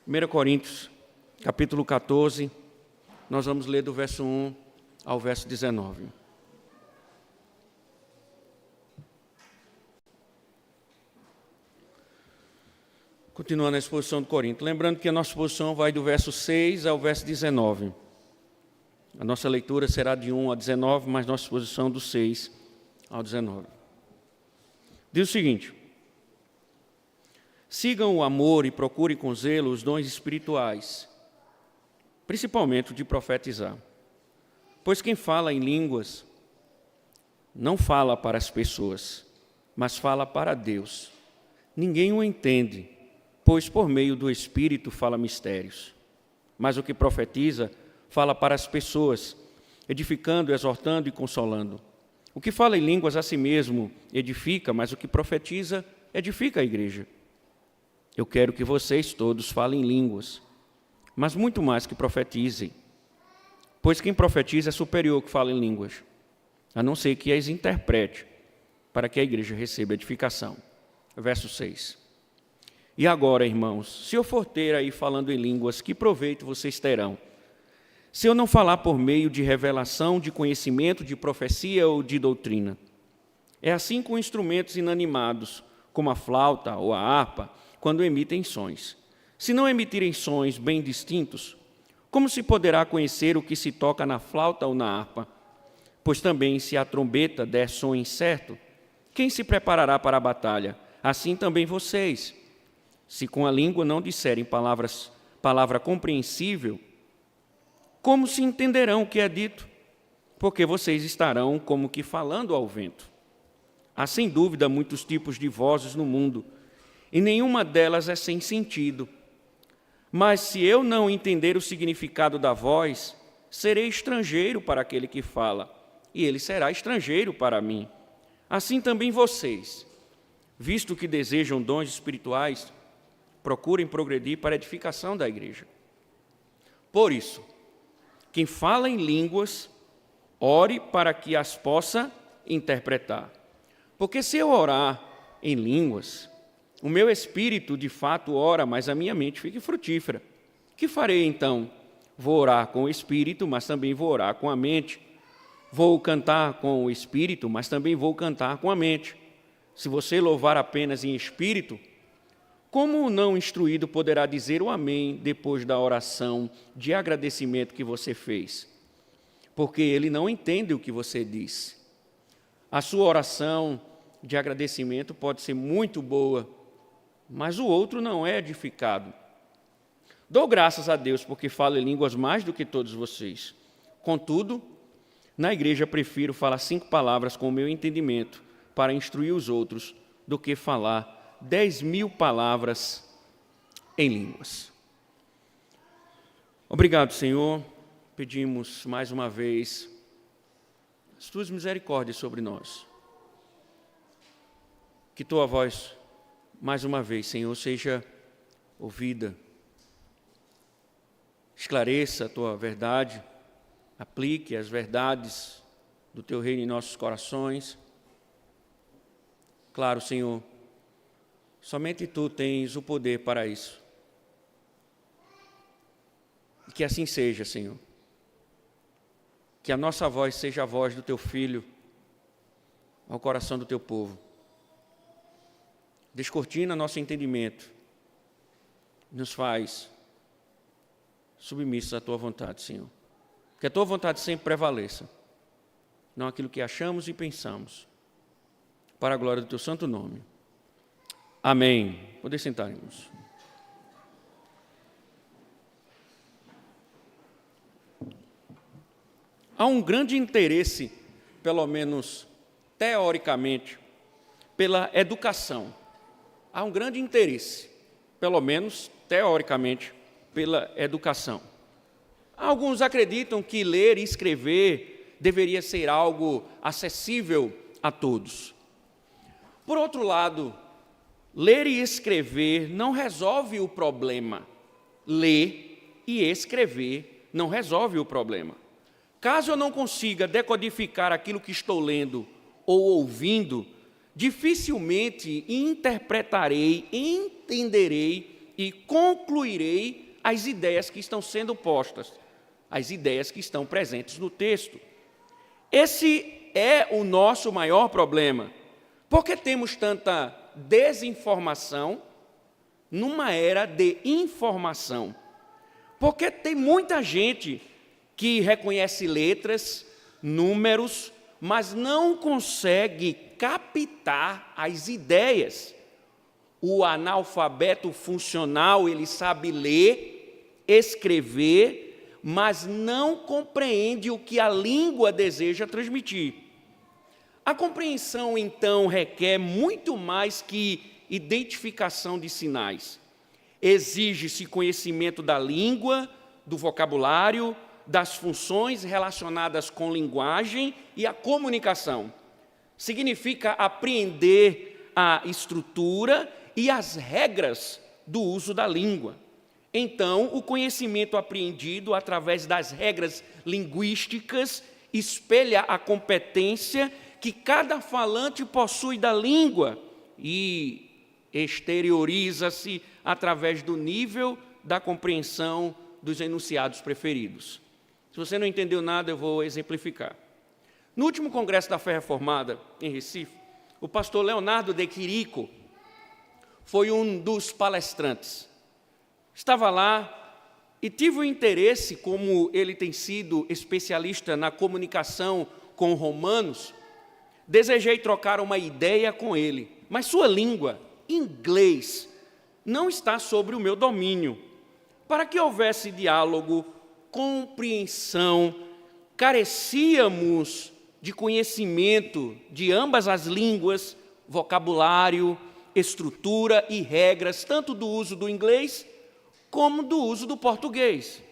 1 Coríntios, capítulo 14, nós vamos ler do verso 1 ao verso 19. Continuando a exposição do Corinto. Lembrando que a nossa exposição vai do verso 6 ao verso 19. A nossa leitura será de 1 a 19, mas nossa exposição do 6 ao 19. Diz o seguinte: sigam o amor e procurem com zelo os dons espirituais, principalmente o de profetizar. Pois quem fala em línguas não fala para as pessoas, mas fala para Deus. Ninguém o entende, pois por meio do Espírito fala mistérios. Mas o que profetiza fala para as pessoas, edificando, exortando e consolando. O que fala em línguas a si mesmo edifica, mas o que profetiza edifica a igreja. Eu quero que vocês todos falem línguas, mas muito mais que profetizem. Pois quem profetiza é superior ao que fala em línguas, a não ser que as interprete, para que a igreja receba edificação. Verso 6. E agora, irmãos, se eu for ter aí falando em línguas, que proveito vocês terão? Se eu não falar por meio de revelação, de conhecimento, de profecia ou de doutrina? É assim com instrumentos inanimados, como a flauta ou a harpa, quando emitem sons. Se não emitirem sons bem distintos, como se poderá conhecer o que se toca na flauta ou na harpa? Pois também, se a trombeta der som incerto, quem se preparará para a batalha? Assim também vocês. Se com a língua não disserem palavra compreensível, como se entenderão o que é dito? Porque vocês estarão como que falando ao vento. Há sem dúvida muitos tipos de vozes no mundo, e nenhuma delas é sem sentido. Mas se eu não entender o significado da voz, serei estrangeiro para aquele que fala, e ele será estrangeiro para mim. Assim também vocês, visto que desejam dons espirituais, procurem progredir para a edificação da igreja. Por isso, quem fala em línguas, ore para que as possa interpretar. Porque se eu orar em línguas, o meu espírito de fato ora, mas a minha mente fica frutífera. Que farei então? Vou orar com o espírito, mas também vou orar com a mente. Vou cantar com o espírito, mas também vou cantar com a mente. Se você louvar apenas em espírito, como o não instruído poderá dizer o amém depois da oração de agradecimento que você fez? Porque ele não entende o que você disse. A sua oração de agradecimento pode ser muito boa, mas o outro não é edificado. Dou graças a Deus porque falo em línguas mais do que todos vocês. Contudo, na igreja prefiro falar 5 palavras com o meu entendimento para instruir os outros do que falar 10.000 palavras em línguas. Obrigado, Senhor. Pedimos mais uma vez as tuas misericórdias sobre nós. Que tua voz, mais uma vez, Senhor, seja ouvida. Esclareça a tua verdade, aplique as verdades do teu reino em nossos corações. Claro, Senhor, somente tu tens o poder para isso. E que assim seja, Senhor. Que a nossa voz seja a voz do teu Filho ao coração do teu povo. Descortina nosso entendimento, nos faz submissos à tua vontade, Senhor. Que a tua vontade sempre prevaleça, não aquilo que achamos e pensamos, para a glória do teu santo nome. Amém. Poder sentar, irmãos. Há um grande interesse, pelo menos teoricamente, pela educação. Há um grande interesse, pelo menos teoricamente, pela educação. Alguns acreditam que ler e escrever deveria ser algo acessível a todos. Por outro lado, ler e escrever não resolve o problema. Ler e escrever não resolve o problema. Caso eu não consiga decodificar aquilo que estou lendo ou ouvindo, dificilmente interpretarei, entenderei e concluirei as ideias que estão sendo postas, as ideias que estão presentes no texto. Esse é o nosso maior problema. Por que temos tanta desinformação numa era de informação? Porque tem muita gente que reconhece letras, números, mas não consegue captar as ideias. O analfabeto funcional, ele sabe ler, escrever, mas não compreende o que a língua deseja transmitir. A compreensão, então, requer muito mais que identificação de sinais. Exige-se conhecimento da língua, do vocabulário, das funções relacionadas com linguagem e a comunicação. Significa apreender a estrutura e as regras do uso da língua. Então, o conhecimento apreendido através das regras linguísticas espelha a competência que cada falante possui da língua e exterioriza-se através do nível da compreensão dos enunciados preferidos. Se você não entendeu nada, eu vou exemplificar. No último Congresso da Fé Reformada, em Recife, o pastor Leonardo de Quirico foi um dos palestrantes. Estava lá e tive o interesse, como ele tem sido especialista na comunicação com romanos, desejei trocar uma ideia com ele, mas sua língua, inglês, não está sobre o meu domínio. Para que houvesse diálogo, compreensão, carecíamos de conhecimento de ambas as línguas, vocabulário, estrutura e regras, tanto do uso do inglês como do uso do português.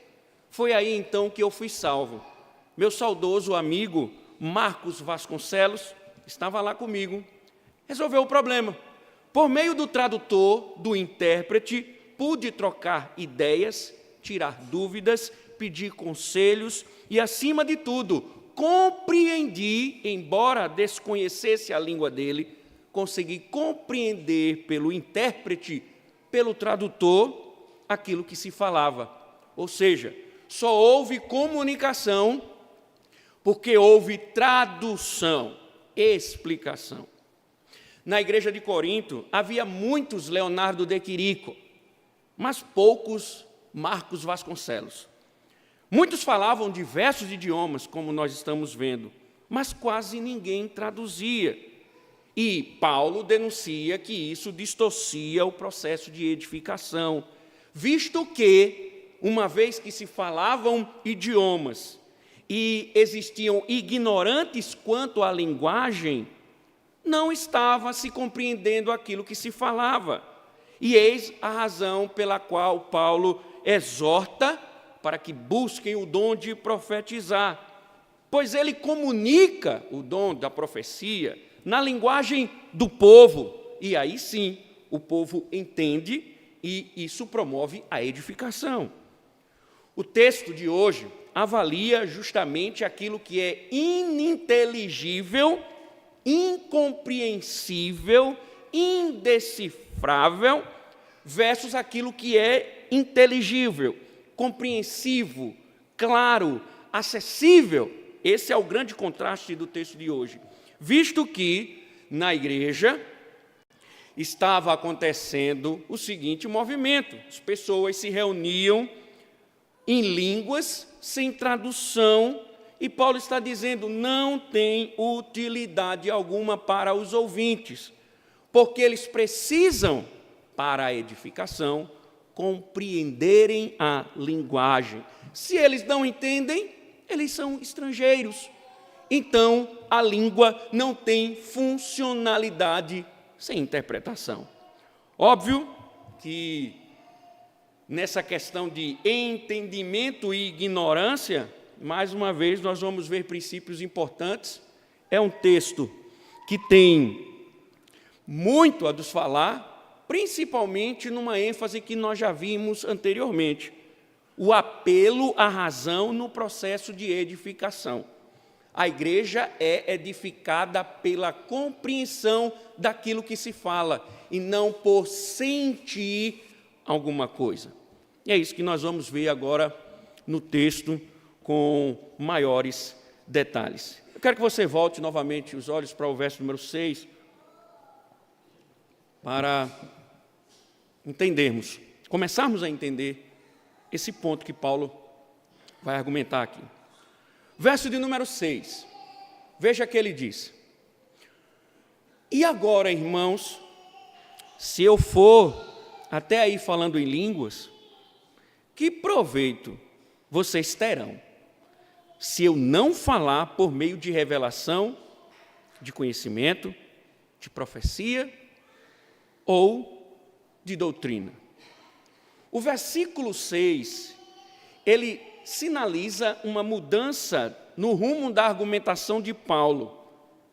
Foi aí então que eu fui salvo. Meu saudoso amigo Marcos Vasconcelos estava lá comigo, resolveu o problema. Por meio do tradutor, do intérprete, pude trocar ideias, tirar dúvidas, pedir conselhos e, acima de tudo, compreendi, embora desconhecesse a língua dele, consegui compreender pelo intérprete, pelo tradutor, aquilo que se falava. Ou seja, só houve comunicação porque houve tradução, explicação. Na igreja de Corinto, havia muitos Leonardo de Quirico, mas poucos Marcos Vasconcelos. Muitos falavam diversos idiomas, como nós estamos vendo, mas quase ninguém traduzia. E Paulo denuncia que isso distorcia o processo de edificação, visto que, uma vez que se falavam idiomas e existiam ignorantes quanto à linguagem, não estava se compreendendo aquilo que se falava. E eis a razão pela qual Paulo exorta para que busquem o dom de profetizar, pois ele comunica o dom da profecia na linguagem do povo, e aí sim o povo entende e isso promove a edificação. O texto de hoje avalia justamente aquilo que é ininteligível, incompreensível, indecifrável, versus aquilo que é inteligível, compreensivo, claro, acessível. Esse é o grande contraste do texto de hoje. Visto que, na igreja, estava acontecendo o seguinte movimento: as pessoas se reuniam em línguas sem tradução, e Paulo está dizendo, não tem utilidade alguma para os ouvintes, porque eles precisam, para a edificação, compreenderem a linguagem. Se eles não entendem, eles são estrangeiros. Então, a língua não tem funcionalidade sem interpretação. Óbvio que nessa questão de entendimento e ignorância, mais uma vez nós vamos ver princípios importantes. É um texto que tem muito a nos falar, principalmente numa ênfase que nós já vimos anteriormente, o apelo à razão no processo de edificação. A igreja é edificada pela compreensão daquilo que se fala, e não por sentir alguma coisa. E é isso que nós vamos ver agora no texto com maiores detalhes. Eu quero que você volte novamente os olhos para o verso número 6, para entendermos, começarmos a entender esse ponto que Paulo vai argumentar aqui. Verso de número 6, veja que ele diz: e agora, irmãos, se eu for até aí falando em línguas, que proveito vocês terão se eu não falar por meio de revelação, de conhecimento, de profecia ou de doutrina? O versículo 6, ele sinaliza uma mudança no rumo da argumentação de Paulo,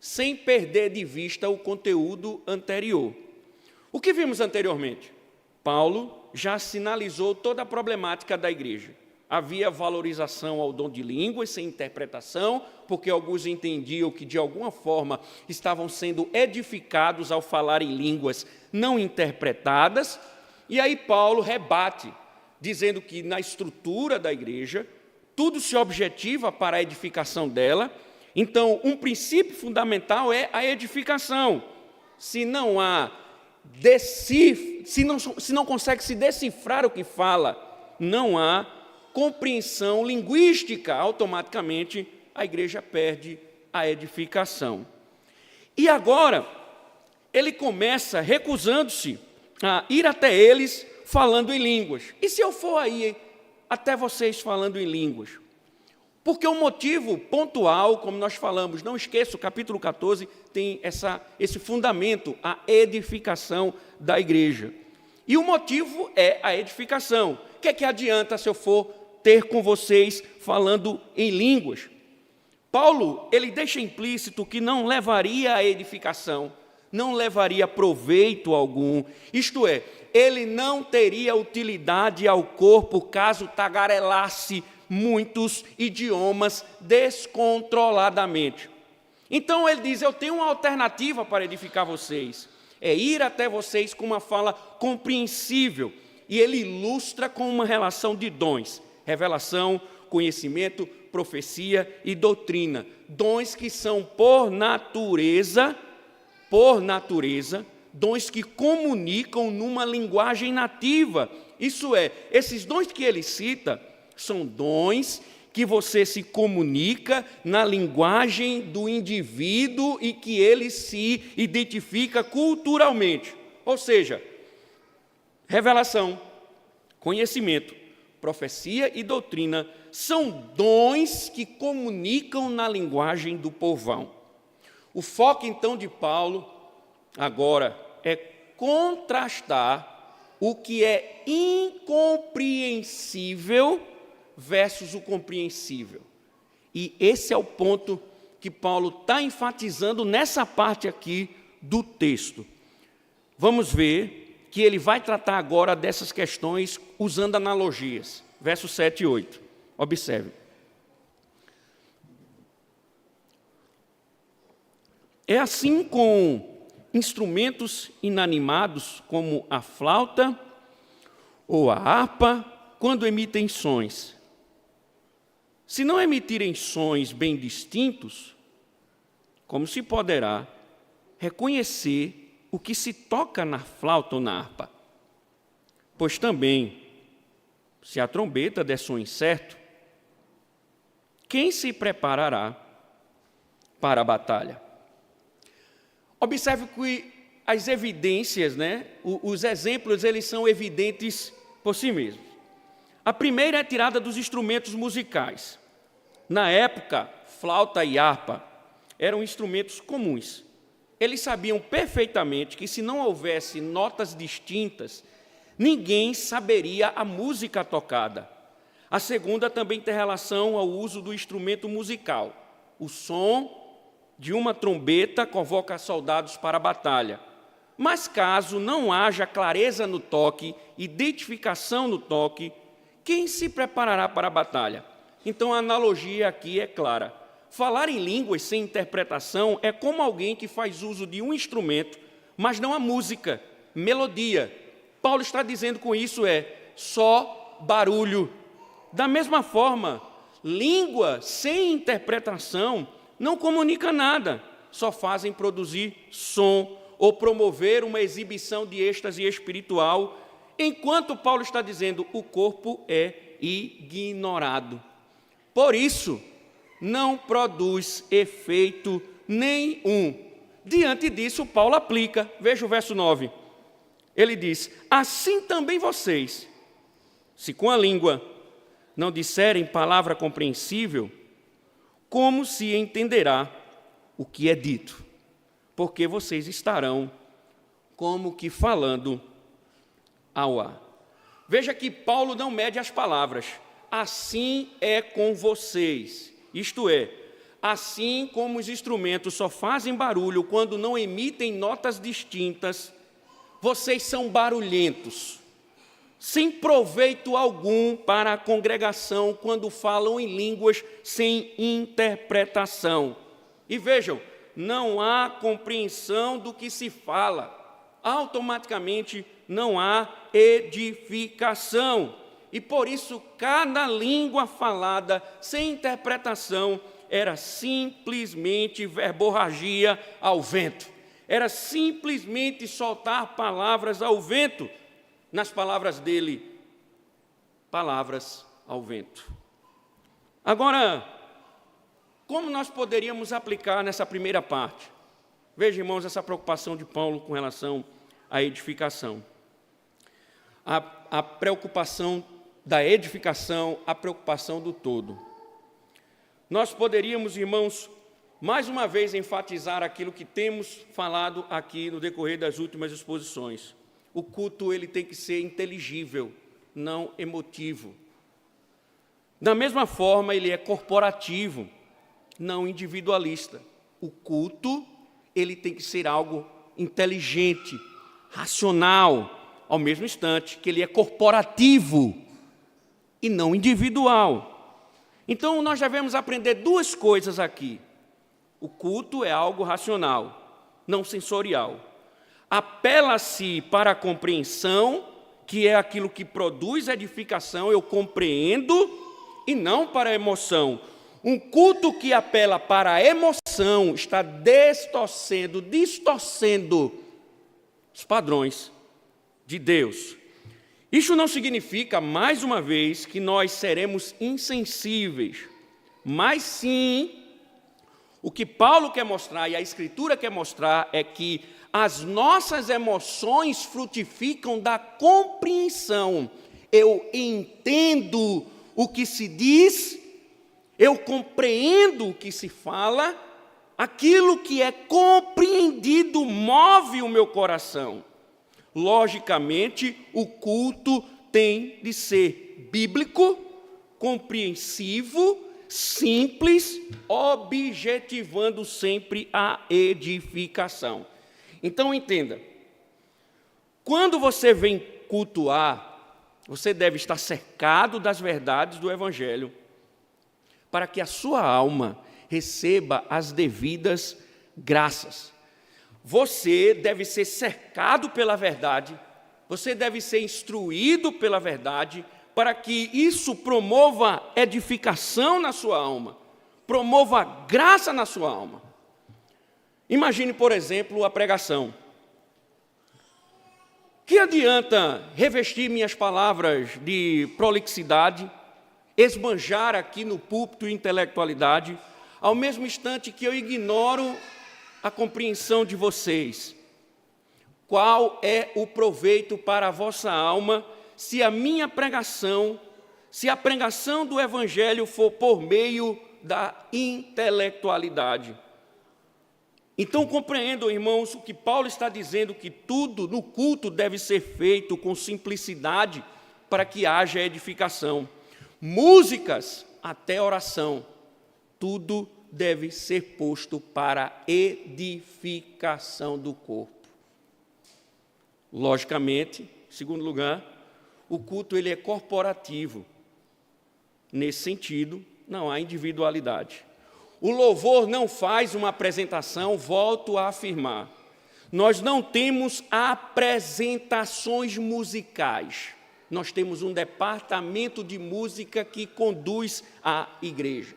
sem perder de vista o conteúdo anterior. O que vimos anteriormente? Paulo já sinalizou toda a problemática da igreja. Havia valorização ao dom de línguas sem interpretação, porque alguns entendiam que, de alguma forma, estavam sendo edificados ao falar em línguas não interpretadas. E aí Paulo rebate, dizendo que, na estrutura da igreja, tudo se objetiva para a edificação dela. Então, um princípio fundamental é a edificação. Se não há se não consegue se decifrar o que fala, não há compreensão linguística, automaticamente a igreja perde a edificação. E agora, ele começa recusando-se a ir até eles falando em línguas. E se eu for aí até vocês falando em línguas? Porque o motivo pontual, como nós falamos, não esqueça, o capítulo 14 tem esse fundamento, a edificação da igreja. E o motivo é a edificação. O que é que adianta se eu for ter com vocês falando em línguas? Paulo, ele deixa implícito que não levaria a edificação, não levaria proveito algum, isto é, ele não teria utilidade ao corpo caso tagarelasse muitos idiomas descontroladamente. Então ele diz: eu tenho uma alternativa para edificar vocês, é ir até vocês com uma fala compreensível. E ele ilustra com uma relação de dons: revelação, conhecimento, profecia e doutrina. Dons que são por natureza, dons que comunicam numa linguagem nativa. Isso é, esses dons que ele cita são dons que você se comunica na linguagem do indivíduo e que ele se identifica culturalmente. Ou seja, revelação, conhecimento, profecia e doutrina são dons que comunicam na linguagem do povão. O foco, então, de Paulo agora é contrastar o que é incompreensível versus o compreensível. E esse é o ponto que Paulo está enfatizando nessa parte aqui do texto. Vamos ver que ele vai tratar agora dessas questões usando analogias. Versos 7 e 8. Observe. É assim com instrumentos inanimados como a flauta ou a harpa, quando emitem sons. Se não emitirem sons bem distintos, como se poderá reconhecer o que se toca na flauta ou na harpa? Pois também, se a trombeta der som incerto, quem se preparará para a batalha? Observe que as evidências, os exemplos, eles são evidentes por si mesmos. A primeira é tirada dos instrumentos musicais. Na época, flauta e harpa eram instrumentos comuns. Eles sabiam perfeitamente que, se não houvesse notas distintas, ninguém saberia a música tocada. A segunda também tem relação ao uso do instrumento musical. O som de uma trombeta convoca soldados para a batalha. Mas caso não haja clareza no toque, identificação no toque, quem se preparará para a batalha? Então a analogia aqui é clara. Falar em línguas sem interpretação é como alguém que faz uso de um instrumento, mas não a música, melodia. Paulo está dizendo com isso só barulho. Da mesma forma, língua sem interpretação não comunica nada, só fazem produzir som ou promover uma exibição de êxtase espiritual, enquanto Paulo está dizendo o corpo é ignorado. Por isso, não produz efeito nenhum. Diante disso, Paulo aplica, veja o verso 9. Ele diz: assim também vocês, se com a língua não disserem palavra compreensível, como se entenderá o que é dito? Porque vocês estarão como que falando ao ar. Veja que Paulo não mede as palavras. Assim é com vocês. Isto é, assim como os instrumentos só fazem barulho quando não emitem notas distintas, vocês são barulhentos, sem proveito algum para a congregação quando falam em línguas sem interpretação. E vejam, não há compreensão do que se fala, automaticamente não há edificação. E por isso, cada língua falada sem interpretação era simplesmente verborragia ao vento. Era simplesmente soltar palavras ao vento. Nas palavras dele, palavras ao vento. Agora, como nós poderíamos aplicar nessa primeira parte? Veja, irmãos, essa preocupação de Paulo com relação à edificação. A preocupação da edificação, a preocupação do todo. Nós poderíamos, irmãos, mais uma vez enfatizar aquilo que temos falado aqui no decorrer das últimas exposições. O culto ele tem que ser inteligível, não emotivo. Da mesma forma, ele é corporativo, não individualista. O culto ele tem que ser algo inteligente, racional, ao mesmo instante que ele é corporativo e não individual. Então, nós devemos aprender duas coisas aqui. O culto é algo racional, não sensorial. Apela-se para a compreensão, que é aquilo que produz edificação, eu compreendo, e não para a emoção. Um culto que apela para a emoção está distorcendo os padrões de Deus. Isso não significa, mais uma vez, que nós seremos insensíveis, mas sim, o que Paulo quer mostrar e a Escritura quer mostrar é que as nossas emoções frutificam da compreensão. Eu entendo o que se diz, eu compreendo o que se fala, aquilo que é compreendido move o meu coração. Logicamente, o culto tem de ser bíblico, compreensivo, simples, objetivando sempre a edificação. Então, entenda, quando você vem cultuar, você deve estar cercado das verdades do Evangelho, para que a sua alma receba as devidas graças. Você deve ser cercado pela verdade, você deve ser instruído pela verdade, para que isso promova edificação na sua alma, promova graça na sua alma. Imagine, por exemplo, a pregação. Que adianta revestir minhas palavras de prolixidade, esbanjar aqui no púlpito intelectualidade, ao mesmo instante que eu ignoro a compreensão de vocês? Qual é o proveito para a vossa alma se a minha pregação, se a pregação do Evangelho for por meio da intelectualidade? Então compreendam, irmãos, o que Paulo está dizendo, que tudo no culto deve ser feito com simplicidade para que haja edificação. Músicas até oração, tudo deve ser posto para edificação do corpo. Logicamente, em segundo lugar, o culto ele é corporativo. Nesse sentido, não há individualidade. O louvor não faz uma apresentação, volto a afirmar. nós não temos apresentações musicais. Nós temos um departamento de música que conduz a igreja.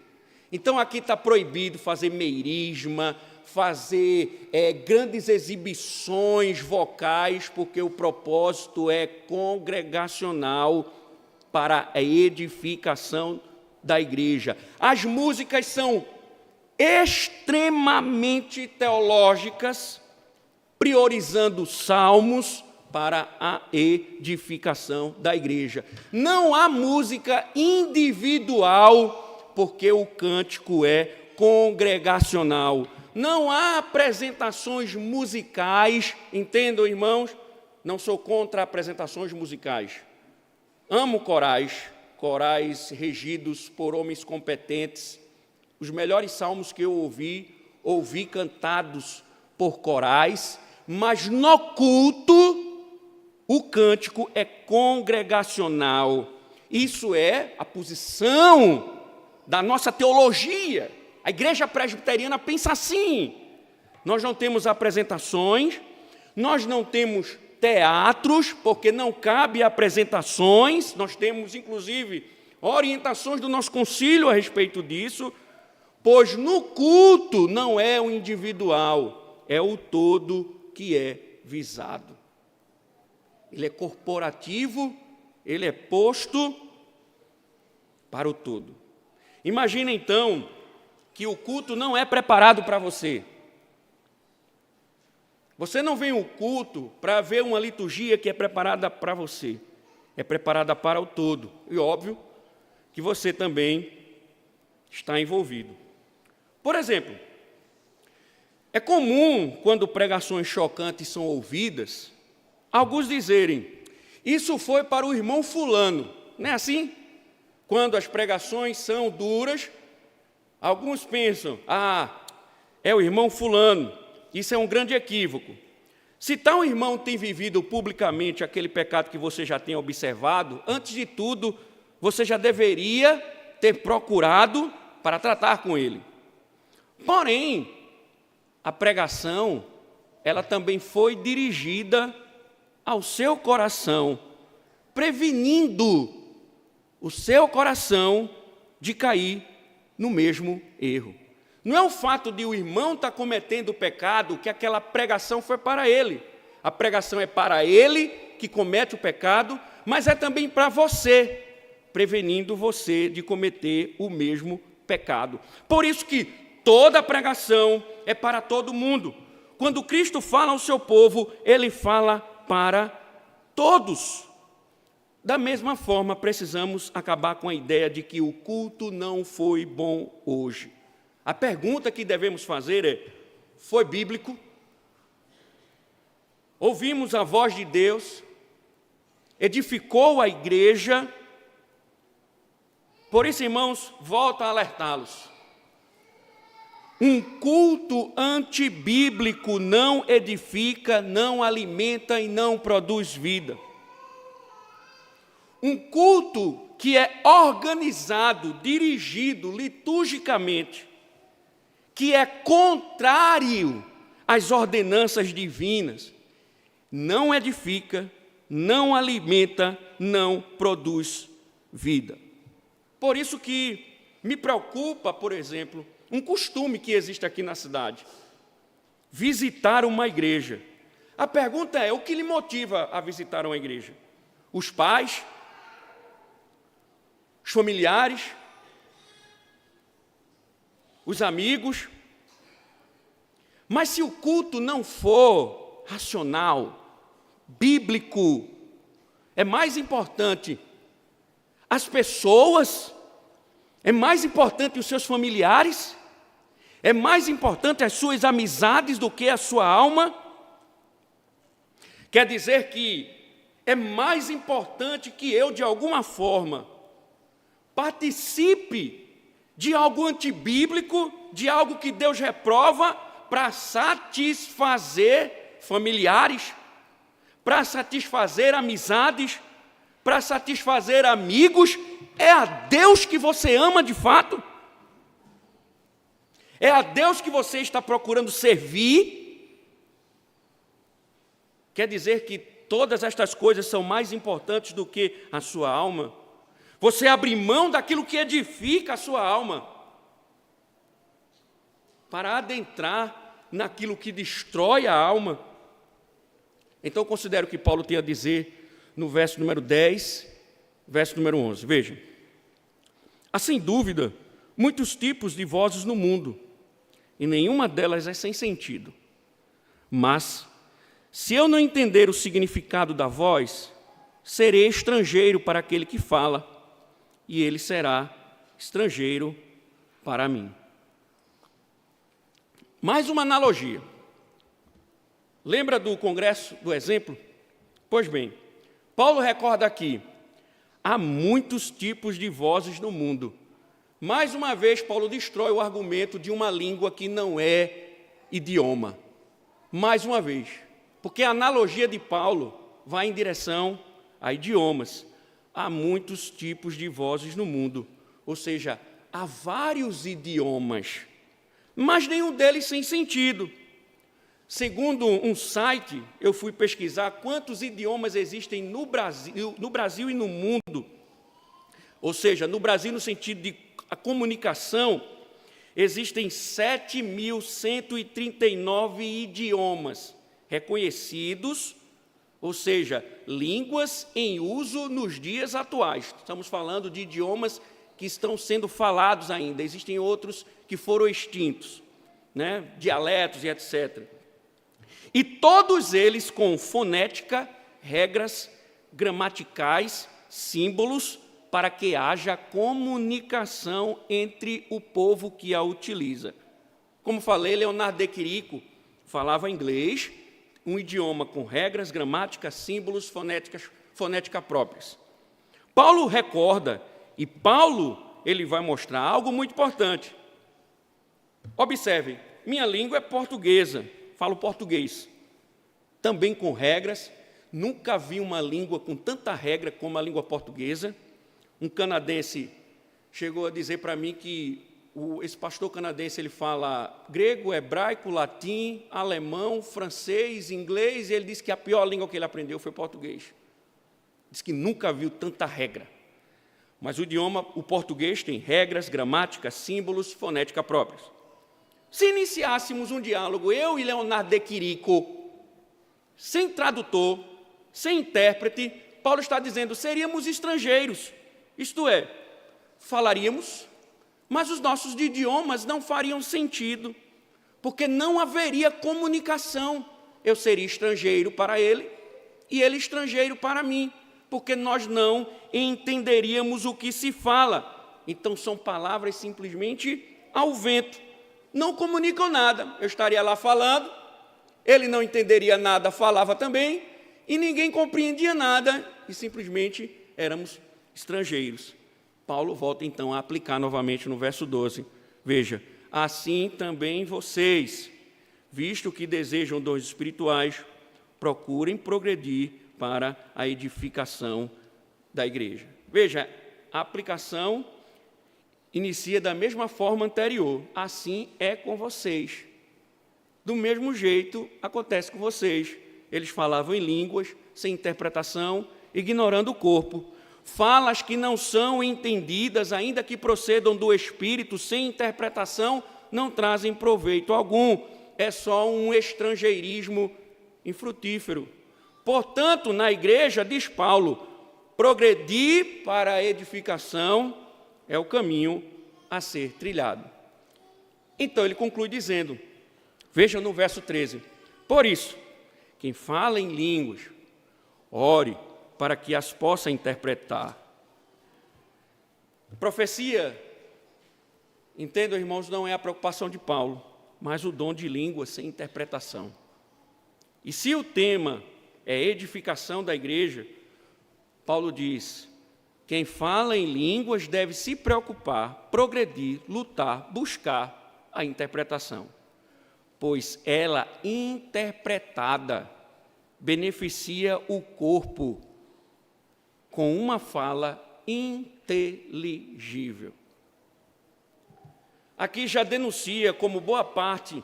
Então, aqui está proibido fazer meirisma, fazer grandes exibições vocais, porque o propósito é congregacional para a edificação da igreja. As músicas são extremamente teológicas, priorizando salmos para a edificação da igreja. Não há música individual, porque o cântico é congregacional. Não há apresentações musicais, entendam, irmãos? Não sou contra apresentações musicais. Amo corais regidos por homens competentes. Os melhores salmos que eu ouvi cantados por corais, mas no culto, o cântico é congregacional. Isso é a posição da nossa teologia. A igreja presbiteriana pensa assim. Nós não temos apresentações, nós não temos teatros, porque não cabe apresentações. Nós temos, inclusive, orientações do nosso concílio a respeito disso, pois no culto não é o individual, é o todo que é visado. Ele é corporativo, ele é posto para o todo. Imagina, então, que o culto não é preparado para você. Você não vem ao culto para ver uma liturgia que é preparada para você. É preparada para o todo. E óbvio que você também está envolvido. Por exemplo, é comum, quando pregações chocantes são ouvidas, alguns dizerem, isso foi para o irmão fulano. Não é assim? Quando as pregações são duras, alguns pensam, é o irmão fulano. Isso é um grande equívoco. Se tal irmão tem vivido publicamente aquele pecado que você já tem observado, antes de tudo, você já deveria ter procurado para tratar com ele. Porém, a pregação, ela também foi dirigida ao seu coração, prevenindo o seu coração de cair no mesmo erro. Não é o fato de o irmão estar cometendo o pecado que aquela pregação foi para ele. A pregação é para ele que comete o pecado, mas é também para você, prevenindo você de cometer o mesmo pecado. Por isso que toda a pregação é para todo mundo. Quando Cristo fala ao seu povo, ele fala para todos. Da mesma forma, precisamos acabar com a ideia de que o culto não foi bom hoje. A pergunta que devemos fazer é, foi bíblico? Ouvimos a voz de Deus? Edificou a igreja? Por isso, irmãos, volto a alertá-los. Um culto antibíblico não edifica, não alimenta e não produz vida. Um culto que é organizado, dirigido liturgicamente, que é contrário às ordenanças divinas, não edifica, não alimenta, não produz vida. Por isso que me preocupa, por exemplo, um costume que existe aqui na cidade, visitar uma igreja. A pergunta é, o que lhe motiva a visitar uma igreja? Os pais? Os familiares? Os amigos? Mas se o culto não for racional, bíblico, é mais importante as pessoas, é mais importante os seus familiares, é mais importante as suas amizades do que a sua alma. Quer dizer que é mais importante que eu, de alguma forma, participe de algo antibíblico, de algo que Deus reprova, para satisfazer familiares, para satisfazer amizades, para satisfazer amigos. É a Deus que você ama de fato? É a Deus que você está procurando servir? Quer dizer que todas estas coisas são mais importantes do que a sua alma? Você abrir mão daquilo que edifica a sua alma para adentrar naquilo que destrói a alma? Então, eu considero que Paulo tem a dizer no verso número 10, verso número 11. Veja, há sem dúvida muitos tipos de vozes no mundo, e nenhuma delas é sem sentido. Mas, se eu não entender o significado da voz, serei estrangeiro para aquele que fala, e ele será estrangeiro para mim. Mais uma analogia. Lembra do congresso do exemplo? Pois bem, Paulo recorda aqui, há muitos tipos de vozes no mundo. Mais uma vez, Paulo destrói o argumento de uma língua que não é idioma. Mais uma vez, porque a analogia de Paulo vai em direção a idiomas. Há muitos tipos de vozes no mundo, ou seja, há vários idiomas, mas nenhum deles sem sentido. Segundo um site, eu fui pesquisar quantos idiomas existem no Brasil e no mundo. Ou seja, no Brasil, no sentido de a comunicação, existem 7.139 idiomas reconhecidos, ou seja, línguas em uso nos dias atuais. Estamos falando de idiomas que estão sendo falados ainda, existem outros que foram extintos, né? Dialetos e etc. E todos eles com fonética, regras gramaticais, símbolos, para que haja comunicação entre o povo que a utiliza. Como falei, Leonardo de Quirico falava inglês, um idioma com regras, gramática, símbolos, fonética próprias. Paulo recorda, e Paulo ele vai mostrar algo muito importante. Observe, minha língua é portuguesa, falo português, também com regras, nunca vi uma língua com tanta regra como a língua portuguesa. Um canadense chegou a dizer para mim que esse pastor canadense ele fala grego, hebraico, latim, alemão, francês, inglês, e ele disse que a pior língua que ele aprendeu foi português. Diz que nunca viu tanta regra. Mas o idioma, o português, tem regras, gramática, símbolos, fonética próprios. Se iniciássemos um diálogo, eu e Leonardo de Quirico, sem tradutor, sem intérprete, Paulo está dizendo, seríamos estrangeiros. Isto é, falaríamos, mas os nossos idiomas não fariam sentido, porque não haveria comunicação. Eu seria estrangeiro para ele e ele estrangeiro para mim, porque nós não entenderíamos o que se fala. Então, são palavras simplesmente ao vento. Não comunicam nada. Eu estaria lá falando, ele não entenderia nada, falava também, e ninguém compreendia nada, e simplesmente éramos estrangeiros. Paulo volta então a aplicar novamente no verso 12. Veja, assim também vocês, visto que desejam dons espirituais, procurem progredir para a edificação da igreja. Veja, a aplicação inicia da mesma forma anterior. Assim é com vocês. Do mesmo jeito acontece com vocês. Eles falavam em línguas, sem interpretação, ignorando o corpo. Falas que não são entendidas, ainda que procedam do Espírito, sem interpretação, não trazem proveito algum. É só um estrangeirismo infrutífero. Portanto, na igreja, diz Paulo, progredir para a edificação é o caminho a ser trilhado. Então, ele conclui dizendo, veja no verso 13, por isso, quem fala em línguas, ore para que as possa interpretar. Profecia, entendam, irmãos, não é a preocupação de Paulo, mas o dom de língua sem interpretação. E se o tema é edificação da igreja, Paulo diz, quem fala em línguas deve se preocupar, progredir, lutar, buscar a interpretação, pois ela, interpretada, beneficia o corpo com uma fala inteligível. Aqui já denuncia como boa parte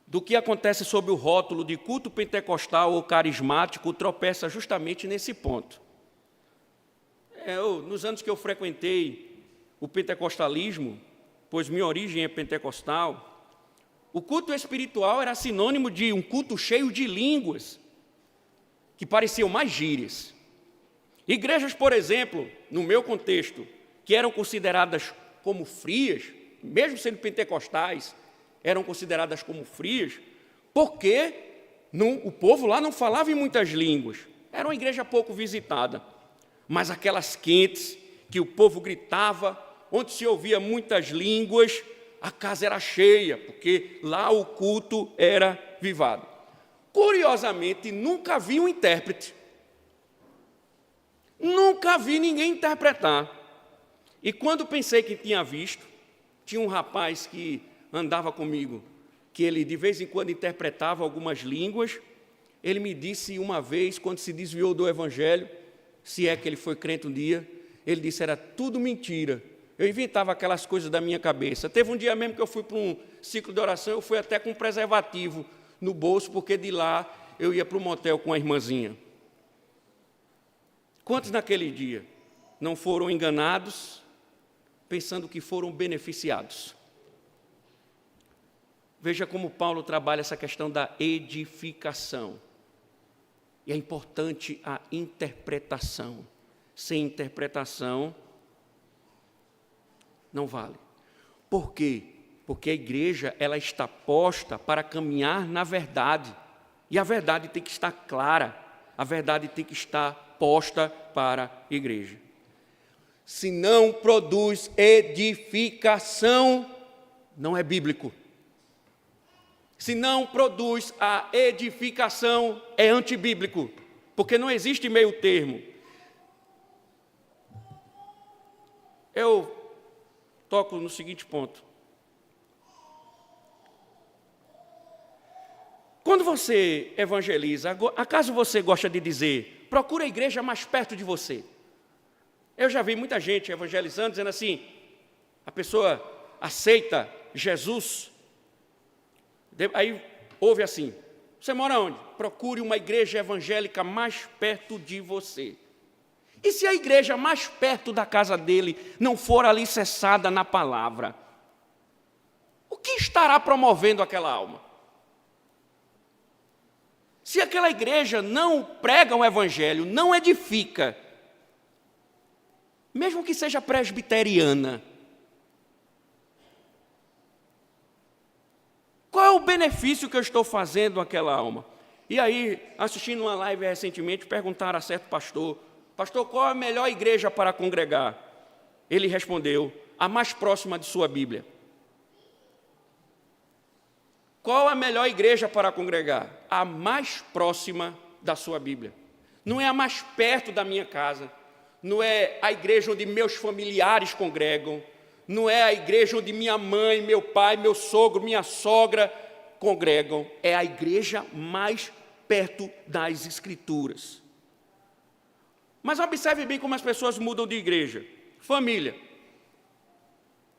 do que acontece sob o rótulo de culto pentecostal ou carismático tropeça justamente nesse ponto. Nos anos que eu frequentei o pentecostalismo, pois minha origem é pentecostal, o culto espiritual era sinônimo de um culto cheio de línguas, que pareciam mais gírias. Igrejas, por exemplo, no meu contexto, que eram consideradas como frias, mesmo sendo pentecostais, eram consideradas como frias, porque o povo lá não falava em muitas línguas. Era uma igreja pouco visitada. Mas aquelas quentes, que o povo gritava, onde se ouvia muitas línguas, a casa era cheia, porque lá o culto era vivado. Curiosamente, nunca vi um intérprete. Nunca vi ninguém interpretar. E quando pensei que tinha visto, tinha um rapaz que andava comigo, que ele de vez em quando interpretava algumas línguas. Ele me disse uma vez, quando se desviou do Evangelho, se é que ele foi crente um dia, ele disse, era tudo mentira. Eu inventava aquelas coisas da minha cabeça. Teve um dia mesmo que eu fui para um ciclo de oração, eu fui até com um preservativo no bolso, porque de lá eu ia para o motel com a irmãzinha. Quantos naquele dia não foram enganados, pensando que foram beneficiados? Veja como Paulo trabalha essa questão da edificação. E é importante a interpretação. Sem interpretação, não vale. Por quê? Porque a igreja ela está posta para caminhar na verdade. E a verdade tem que estar clara. A verdade tem que estar posta para a igreja. Se não produz edificação, não é bíblico. Se não produz a edificação, é antibíblico, porque não existe meio termo. Eu toco no seguinte ponto. Quando você evangeliza, acaso você gosta de dizer, procura a igreja mais perto de você? Eu já vi muita gente evangelizando, dizendo assim, a pessoa aceita Jesus. Aí ouve assim, você mora onde? Procure uma igreja evangélica mais perto de você. E se a igreja mais perto da casa dele não for alicerçada na palavra, o que estará promovendo aquela alma? Se aquela igreja não prega o evangelho, não edifica, mesmo que seja presbiteriana, qual é o benefício que eu estou fazendo àquela alma? E aí, assistindo uma live recentemente, perguntaram a certo pastor, qual é a melhor igreja para congregar? Ele respondeu, a mais próxima de sua Bíblia. Qual a melhor igreja para congregar? A mais próxima da sua Bíblia. Não é a mais perto da minha casa, não é a igreja onde meus familiares congregam, não é a igreja onde minha mãe, meu pai, meu sogro, minha sogra congregam, é a igreja mais perto das Escrituras. Mas observe bem como as pessoas mudam de igreja. Família.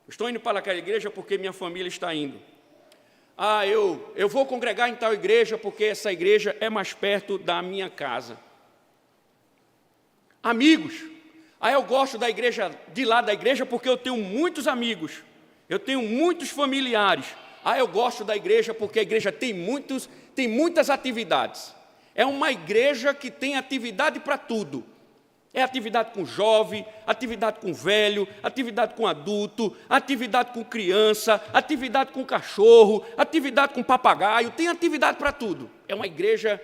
Estou indo para aquela igreja porque minha família está indo. Eu vou congregar em tal igreja porque essa igreja é mais perto da minha casa. Amigos. Eu gosto da igreja, de lá da igreja, porque eu tenho muitos amigos, eu tenho muitos familiares. Eu gosto da igreja porque a igreja tem muitas atividades. É uma igreja que tem atividade para tudo. É atividade com jovem, atividade com velho, atividade com adulto, atividade com criança, atividade com cachorro, atividade com papagaio, tem atividade para tudo. É uma igreja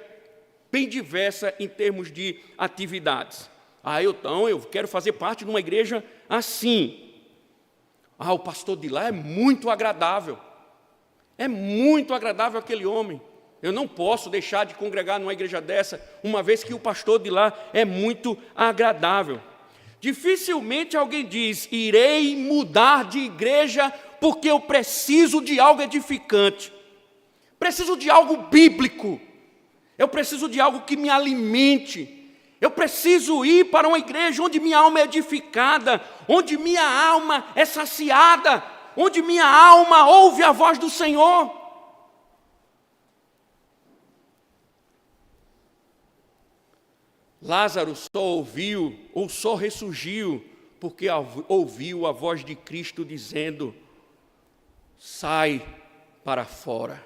bem diversa em termos de atividades. Eu quero fazer parte de uma igreja assim. O pastor de lá é muito agradável. É muito agradável aquele homem. Eu não posso deixar de congregar numa igreja dessa, uma vez que o pastor de lá é muito agradável. Dificilmente alguém diz, irei mudar de igreja porque eu preciso de algo edificante. Preciso de algo bíblico. Eu preciso de algo que me alimente. Eu preciso ir para uma igreja onde minha alma é edificada, onde minha alma é saciada, onde minha alma ouve a voz do Senhor. Lázaro só ouviu, ou só ressurgiu, porque ouviu a voz de Cristo dizendo: sai para fora.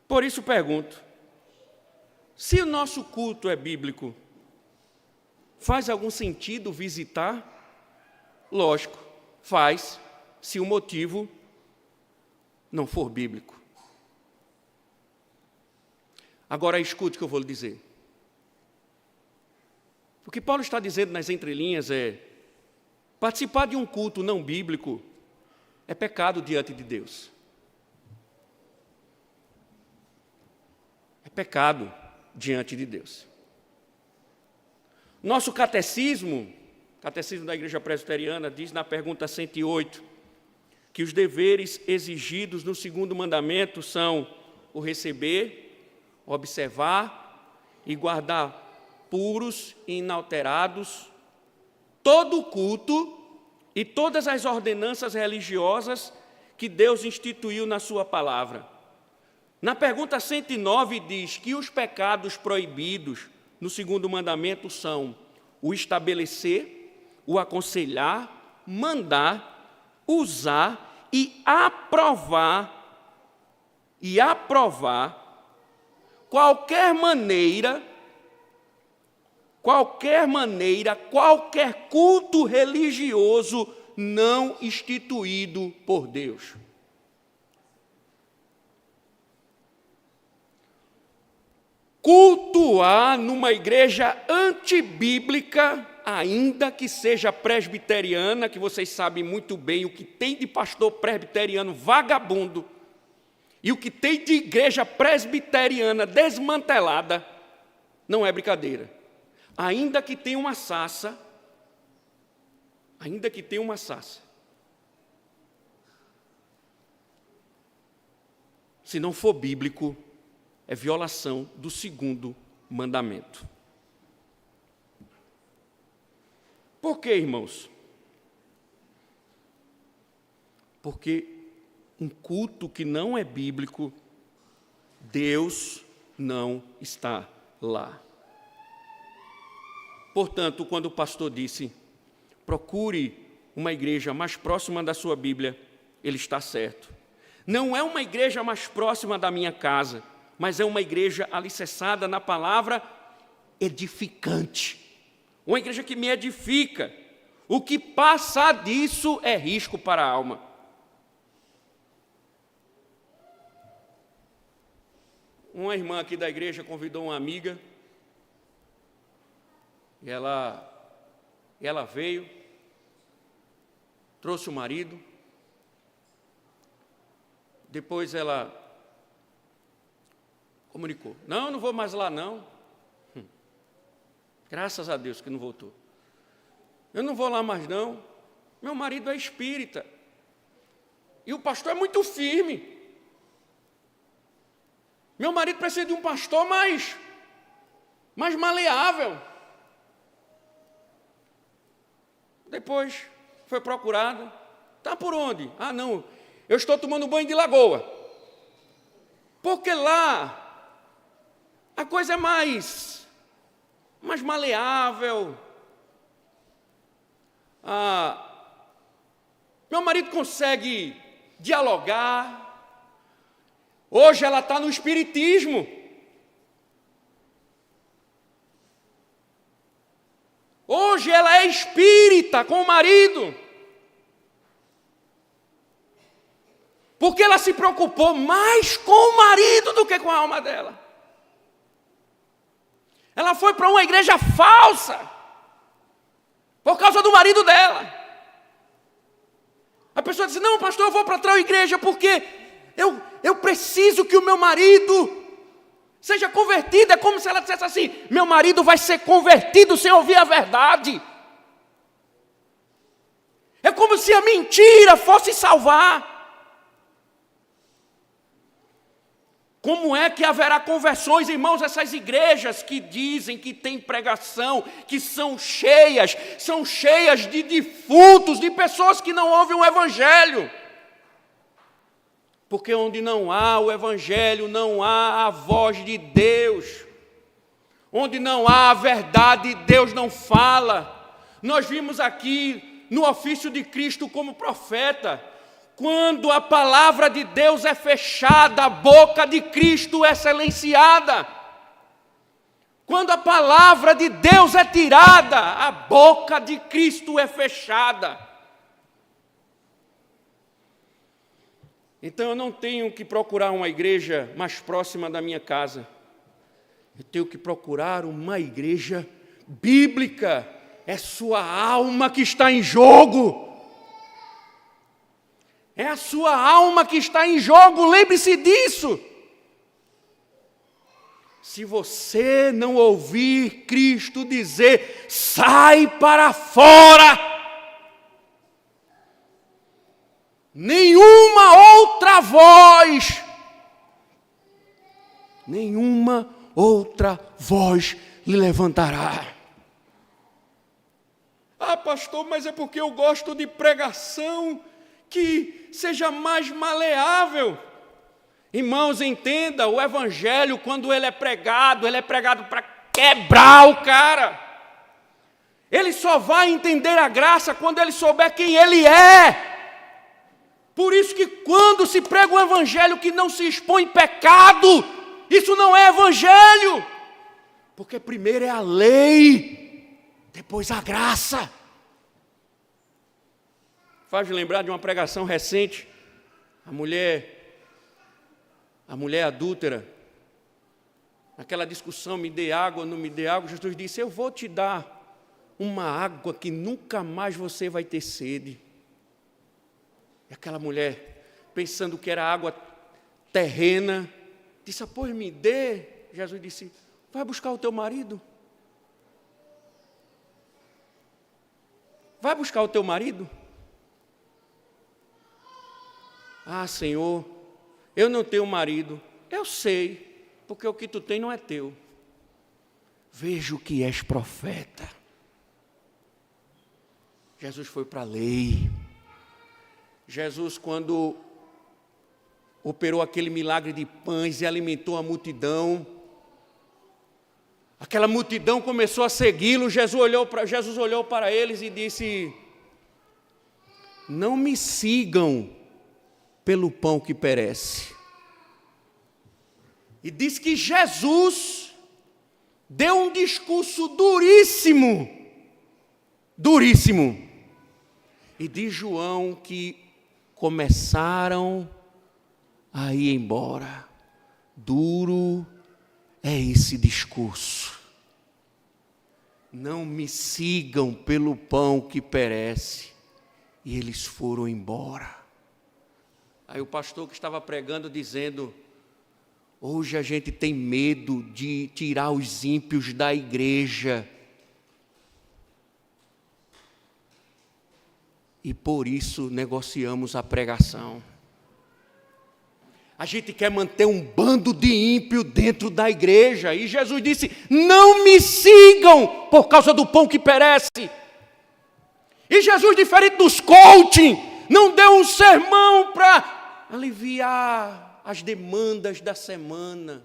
Por isso pergunto, se o nosso culto é bíblico, faz algum sentido visitar? Lógico, faz, se o motivo não for bíblico. Agora escute o que eu vou lhe dizer. O que Paulo está dizendo nas entrelinhas é: participar de um culto não bíblico é pecado diante de Deus. É pecado diante de Deus. Nosso catecismo da Igreja Presbiteriana, diz na pergunta 108, que os deveres exigidos no segundo mandamento são o receber, observar e guardar puros e inalterados todo o culto e todas as ordenanças religiosas que Deus instituiu na sua palavra. Na pergunta 109 diz que os pecados proibidos no segundo mandamento são o estabelecer, o aconselhar, mandar, usar e aprovar qualquer maneira, qualquer culto religioso não instituído por Deus. Cultuar numa igreja antibíblica, ainda que seja presbiteriana, que vocês sabem muito bem o que tem de pastor presbiteriano vagabundo, e o que tem de igreja presbiteriana desmantelada, não é brincadeira. Ainda que tenha uma sassa, se não for bíblico, é violação do segundo mandamento. Por quê, irmãos? Porque um culto que não é bíblico, Deus não está lá. Portanto, quando o pastor disse: procure uma igreja mais próxima da sua Bíblia, ele está certo. Não é uma igreja mais próxima da minha casa, mas é uma igreja alicerçada na palavra edificante. Uma igreja que me edifica. O que passar disso é risco para a alma. Uma irmã aqui da igreja convidou uma amiga, e ela veio, trouxe o marido, depois ela comunicou: não vou mais lá não. Graças a Deus que não voltou. Eu não vou lá mais não. Meu marido é espírita. E o pastor é muito firme. Meu marido precisa de um pastor mais maleável. Depois foi procurado. Está por onde? Ah, não, eu estou tomando banho de lagoa. Porque lá a coisa é mais maleável. Meu marido consegue dialogar. Hoje ela está no espiritismo. Hoje ela é espírita com o marido. Porque ela se preocupou mais com o marido do que com a alma dela. Ela foi para uma igreja falsa por causa do marido dela. A pessoa disse: não, pastor, eu vou para tal igreja porque eu preciso que o meu marido seja convertido. É como se ela dissesse assim: meu marido vai ser convertido sem ouvir a verdade. É como se a mentira fosse salvar. Como é que haverá conversões, irmãos, essas igrejas que dizem que tem pregação, que são cheias de defuntos, de pessoas que não ouvem o evangelho. Porque onde não há o Evangelho, não há a voz de Deus. Onde não há a verdade, Deus não fala. Nós vimos aqui no ofício de Cristo como profeta, quando a palavra de Deus é fechada, a boca de Cristo é silenciada. Quando a palavra de Deus é tirada, a boca de Cristo é fechada. Então eu não tenho que procurar uma igreja mais próxima da minha casa. Eu tenho que procurar uma igreja bíblica. É sua alma que está em jogo. É a sua alma que está em jogo, lembre-se disso. Se você não ouvir Cristo dizer, sai para fora, nenhuma outra voz lhe levantará. Ah, pastor, mas é porque eu gosto de pregação que seja mais maleável. Irmãos, entenda, o Evangelho, quando ele é pregado para quebrar o cara. Ele só vai entender a graça quando ele souber quem ele é. Por isso que quando se prega um Evangelho que não se expõe pecado, isso não é Evangelho. Porque primeiro é a lei, depois a graça. Faz lembrar de uma pregação recente, a mulher adúltera, naquela discussão, me dê água, não me dê água, Jesus disse, eu vou te dar uma água que nunca mais você vai ter sede. E aquela mulher, pensando que era água terrena, disse, pois me dê. Jesus disse, vai buscar o teu marido. Vai buscar o teu marido. Ah, Senhor, eu não tenho marido. Eu sei, porque o que tu tem não é teu. Vejo que és profeta. Jesus foi para a lei. Jesus, quando operou aquele milagre de pães e alimentou a multidão, aquela multidão começou a segui-lo. Jesus olhou para eles e disse, não me sigam pelo pão que perece. E diz que Jesus deu um discurso duríssimo. E diz João que começaram a ir embora. Duro é esse discurso. Não me sigam pelo pão que perece. E eles foram embora. Aí o pastor que estava pregando dizendo, hoje a gente tem medo de tirar os ímpios da igreja. E por isso negociamos a pregação. A gente quer manter um bando de ímpio dentro da igreja. E Jesus disse, não me sigam por causa do pão que perece. E Jesus, diferente dos coaching, não deu um sermão para aliviar as demandas da semana.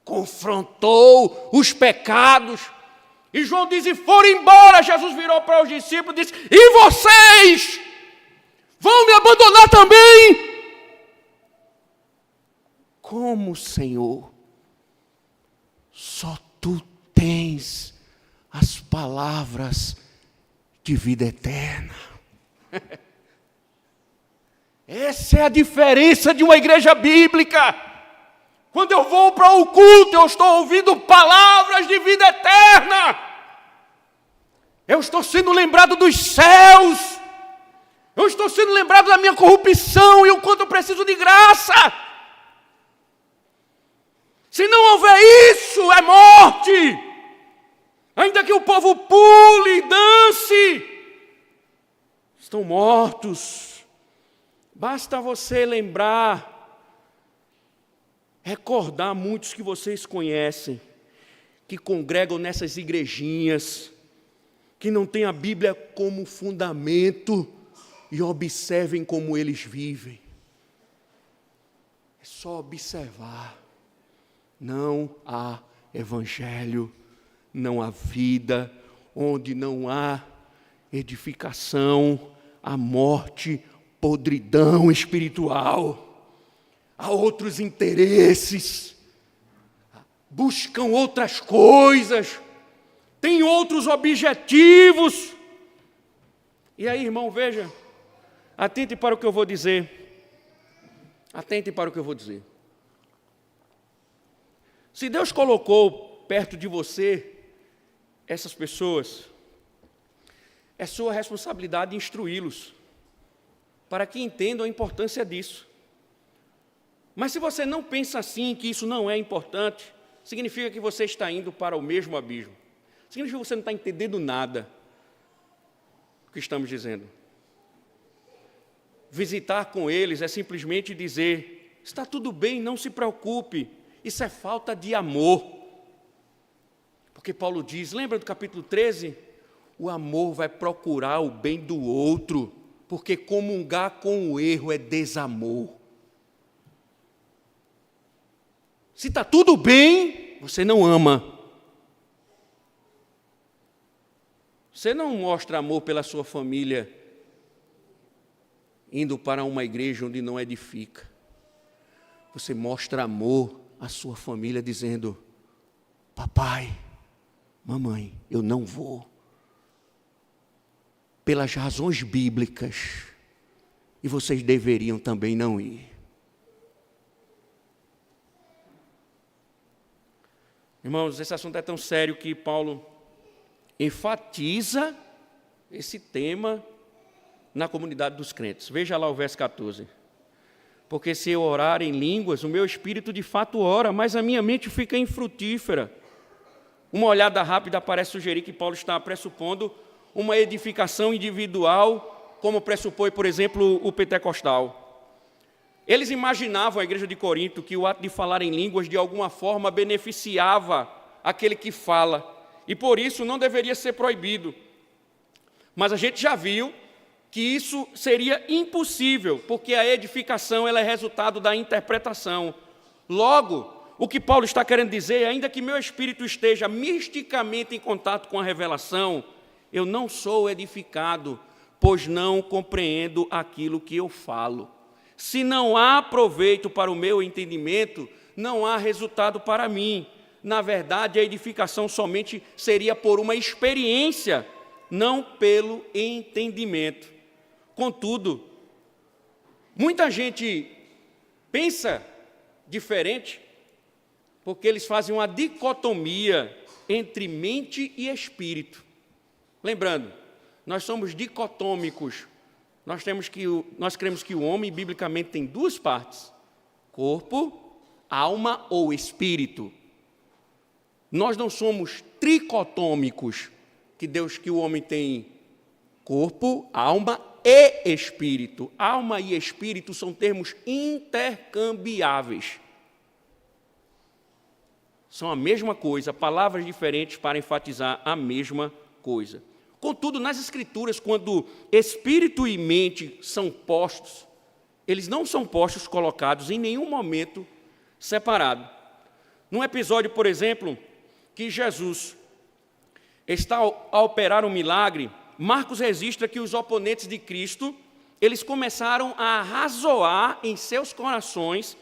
Confrontou os pecados. E João diz, e foram embora. Jesus virou para os discípulos e disse, e vocês vão me abandonar também? Como, Senhor? Só Tu tens as palavras de vida eterna. Essa é a diferença de uma igreja bíblica. Quando eu vou para o culto, eu estou ouvindo palavras de vida eterna. Eu estou sendo lembrado dos céus. Eu estou sendo lembrado da minha corrupção e o quanto eu preciso de graça. Se não houver isso, é morte. Ainda que o povo pule, dance, estão mortos. Basta você lembrar, recordar muitos que vocês conhecem, que congregam nessas igrejinhas, que não têm a Bíblia como fundamento, e observem como eles vivem. É só observar. Não há evangelho, não há vida, onde não há edificação, há morte, podridão espiritual. Há outros interesses, buscam outras coisas, têm outros objetivos. E aí, irmão, veja, atente para o que eu vou dizer. Atente para o que eu vou dizer. Se Deus colocou perto de você essas pessoas, é sua responsabilidade instruí-los, para que entendam a importância disso. Mas se você não pensa assim, que isso não é importante, significa que você está indo para o mesmo abismo. Significa que você não está entendendo nada do que estamos dizendo. Visitar com eles é simplesmente dizer: está tudo bem, não se preocupe. Isso é falta de amor. Porque Paulo diz, lembra do capítulo 13? O amor vai procurar o bem do outro, porque comungar com o erro é desamor. Se está tudo bem, você não ama. Você não mostra amor pela sua família indo para uma igreja onde não edifica. Você mostra amor à sua família dizendo: papai, mamãe, eu não vou. Pelas razões bíblicas. E vocês deveriam também não ir. Irmãos, esse assunto é tão sério que Paulo enfatiza esse tema na comunidade dos crentes. Veja lá o verso 14. Porque se eu orar em línguas, o meu espírito de fato ora, mas a minha mente fica infrutífera. Uma olhada rápida parece sugerir que Paulo está pressupondo uma edificação individual, como pressupõe, por exemplo, o pentecostal. Eles imaginavam, a igreja de Corinto, que o ato de falar em línguas de alguma forma beneficiava aquele que fala, e por isso não deveria ser proibido. Mas a gente já viu que isso seria impossível, porque a edificação ela é resultado da interpretação. Logo, o que Paulo está querendo dizer, ainda que meu espírito esteja misticamente em contato com a revelação, eu não sou edificado, pois não compreendo aquilo que eu falo. Se não há proveito para o meu entendimento, não há resultado para mim. Na verdade, a edificação somente seria por uma experiência, não pelo entendimento. Contudo, muita gente pensa diferente, porque eles fazem uma dicotomia entre mente e espírito. Lembrando, nós somos dicotômicos. Nós cremos que o homem, biblicamente, tem duas partes: corpo, alma ou espírito. Nós não somos tricotômicos, que o homem tem corpo, alma e espírito. Alma e espírito são termos intercambiáveis. São a mesma coisa, palavras diferentes para enfatizar a mesma coisa. Contudo, nas Escrituras, quando espírito e mente são postos, eles não são postos colocados em nenhum momento separado. Num episódio, por exemplo, que Jesus está a operar um milagre, Marcos registra que os oponentes de Cristo, eles começaram a arrazoar em seus corações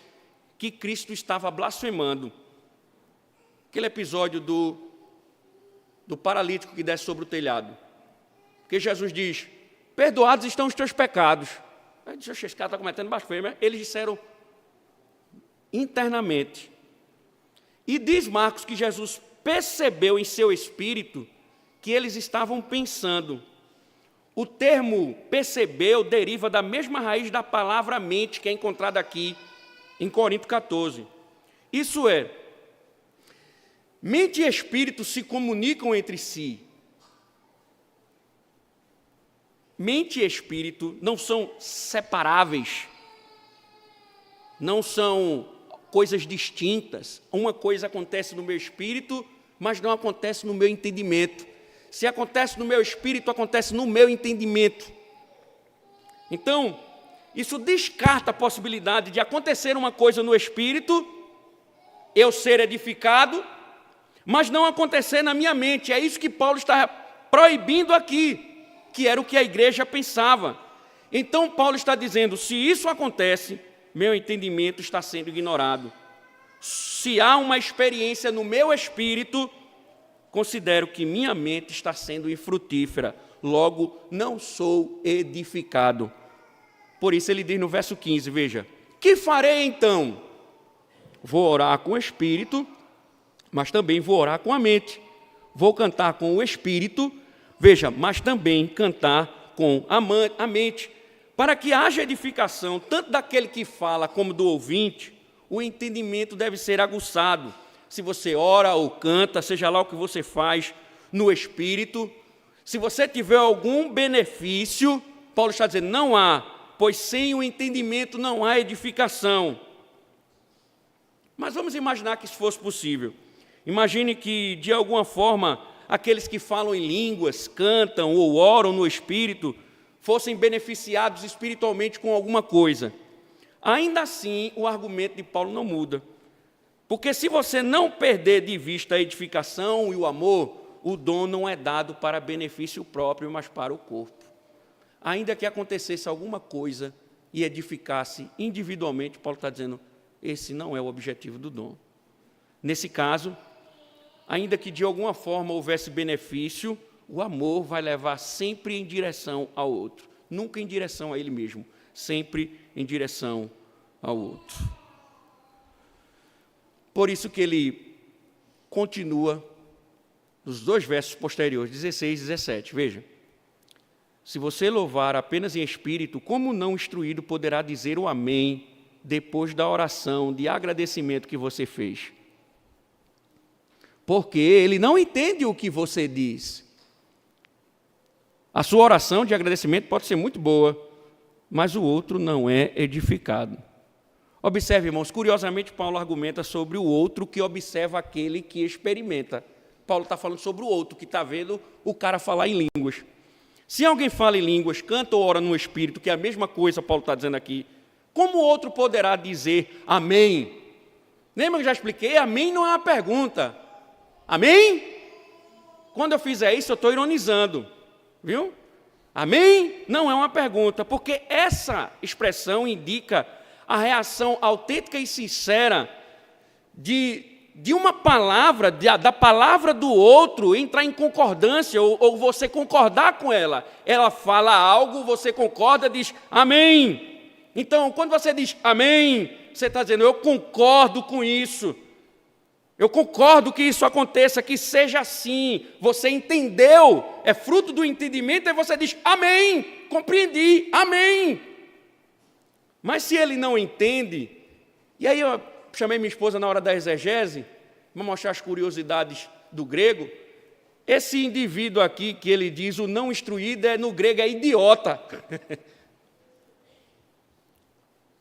que Cristo estava blasfemando. Aquele episódio do paralítico que desce sobre o telhado. Porque Jesus diz: perdoados estão os teus pecados. Aí diz: esse cara está cometendo blasfêmia. Eles disseram internamente. E diz Marcos que Jesus percebeu em seu espírito que eles estavam pensando. O termo percebeu deriva da mesma raiz da palavra mente, que é encontrada aqui em Coríntios 14. Isso é, mente e espírito se comunicam entre si. Mente e espírito não são separáveis, não são coisas distintas. Uma coisa acontece no meu espírito, mas não acontece no meu entendimento. Se acontece no meu espírito, acontece no meu entendimento. Então, Isso descarta a possibilidade de acontecer uma coisa no espírito, eu ser edificado, mas não acontecer na minha mente. É isso que Paulo está proibindo aqui, que era o que a igreja pensava. Então Paulo está dizendo, se isso acontece, meu entendimento está sendo ignorado. Se há uma experiência no meu espírito, considero que minha mente está sendo infrutífera, logo não sou edificado. Por isso ele diz no verso 15, veja, que farei então? Vou orar com o espírito, mas também vou orar com a mente. Vou cantar com o espírito, veja, mas também cantar com a mente, para que haja edificação, tanto daquele que fala como do ouvinte. O entendimento deve ser aguçado. Se você ora ou canta, seja lá o que você faz no espírito, se você tiver algum benefício, Paulo está dizendo, não há, pois sem o entendimento não há edificação. Mas vamos imaginar que isso fosse possível. Imagine que, de alguma forma, aqueles que falam em línguas, cantam ou oram no espírito, fossem beneficiados espiritualmente com alguma coisa. Ainda assim, o argumento de Paulo não muda. Porque se você não perder de vista a edificação e o amor, o dom não é dado para benefício próprio, mas para o corpo. Ainda que acontecesse alguma coisa e edificasse individualmente, Paulo está dizendo, esse não é o objetivo do dom. Nesse caso, ainda que de alguma forma houvesse benefício, o amor vai levar sempre em direção ao outro, nunca em direção a ele mesmo, sempre em direção ao outro. Por isso que ele continua nos dois versos posteriores, 16 e 17, veja. Se você louvar apenas em espírito, como não instruído poderá dizer o amém depois da oração de agradecimento que você fez? Porque ele não entende o que você diz. A sua oração de agradecimento pode ser muito boa, mas o outro não é edificado. Observe, irmãos, curiosamente Paulo argumenta sobre o outro que observa aquele que experimenta. Paulo está falando sobre o outro que está vendo o cara falar em línguas. Se alguém fala em línguas, canta ou ora no espírito, que é a mesma coisa Paulo está dizendo aqui, como o outro poderá dizer amém? Lembra que eu já expliquei? Amém não é uma pergunta. Amém? Quando eu fizer isso, eu estou ironizando. Viu? Amém? Não é uma pergunta, porque essa expressão indica a reação autêntica e sincera de uma palavra, da palavra do outro entrar em concordância, ou você concordar com ela. Ela fala algo, você concorda, diz amém. Então, quando você diz amém, você está dizendo, eu concordo com isso. Eu concordo que isso aconteça, que seja assim. Você entendeu, é fruto do entendimento, e você diz amém, compreendi, amém. Mas se ele não entende, e aí eu chamei minha esposa na hora da exegese, vou mostrar as curiosidades do grego. Esse indivíduo aqui, que ele diz, o não instruído, no grego é idiota.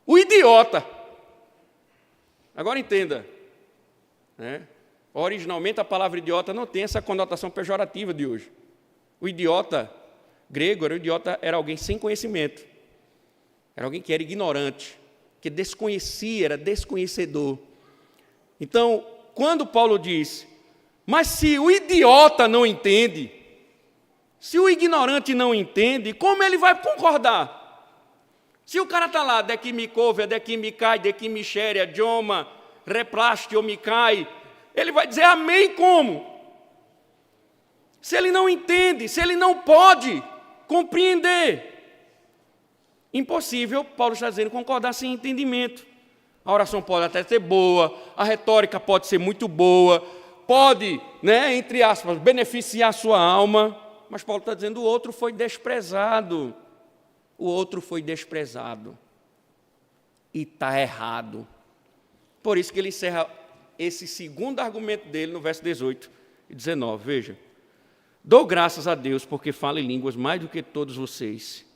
O idiota. Agora entenda. Originalmente a palavra idiota não tem essa conotação pejorativa de hoje. O idiota grego era alguém sem conhecimento. Era alguém que era ignorante, que desconhecia, era desconhecedor. Então, quando Paulo diz, mas se o idiota não entende, se o ignorante não entende, como ele vai concordar? Se o cara está lá, dekimikove, dekimikai, dekimixéria, dioma, replaste, omicai, ele vai dizer amém como? Se ele não entende, se ele não pode compreender. Impossível, Paulo está dizendo, concordar sem entendimento. A oração pode até ser boa, a retórica pode ser muito boa, pode, entre aspas, beneficiar a sua alma, mas Paulo está dizendo, o outro foi desprezado. O outro foi desprezado. E está errado. Por isso que ele encerra esse segundo argumento dele no verso 18 e 19. Veja. Dou graças a Deus porque falo em línguas mais do que todos vocês.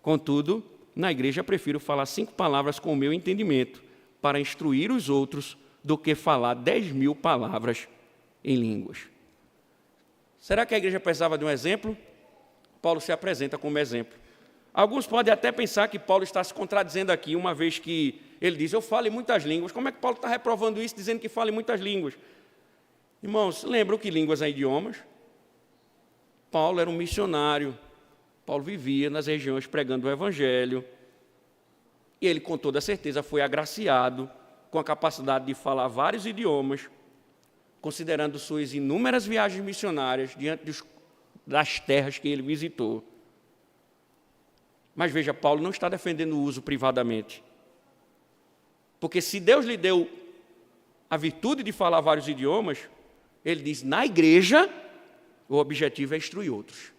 Contudo, na igreja prefiro falar 5 palavras com o meu entendimento para instruir os outros do que falar 10.000 palavras em línguas. Será que a igreja precisava de um exemplo? Paulo se apresenta como exemplo. Alguns podem até pensar que Paulo está se contradizendo aqui, uma vez que ele diz, eu falo em muitas línguas. Como é que Paulo está reprovando isso, dizendo que fala em muitas línguas? Irmãos, lembram que línguas são idiomas? Paulo era um missionário. Paulo vivia nas regiões pregando o Evangelho. E ele, com toda certeza, foi agraciado com a capacidade de falar vários idiomas, considerando suas inúmeras viagens missionárias diante das terras que ele visitou. Mas veja, Paulo não está defendendo o uso privadamente. Porque se Deus lhe deu a virtude de falar vários idiomas, ele diz, na igreja, o objetivo é instruir outros.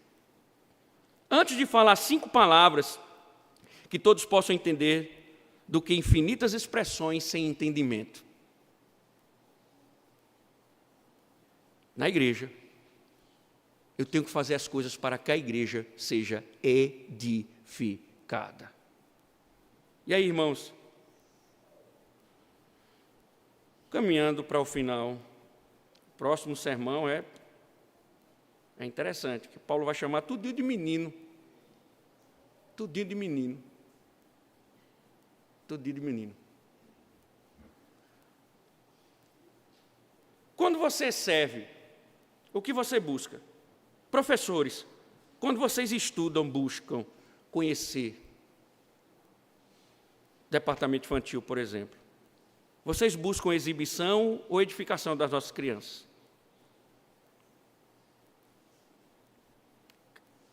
Antes de falar 5 palavras que todos possam entender, do que infinitas expressões sem entendimento. Na igreja, eu tenho que fazer as coisas para que a igreja seja edificada. E aí, irmãos, caminhando para o final, o próximo sermão é interessante, que Paulo vai chamar tudinho de menino. Tudinho de menino. Tudinho de menino. Quando você serve, o que você busca? Professores, quando vocês estudam, buscam conhecer. Departamento infantil, por exemplo. Vocês buscam exibição ou edificação das nossas crianças?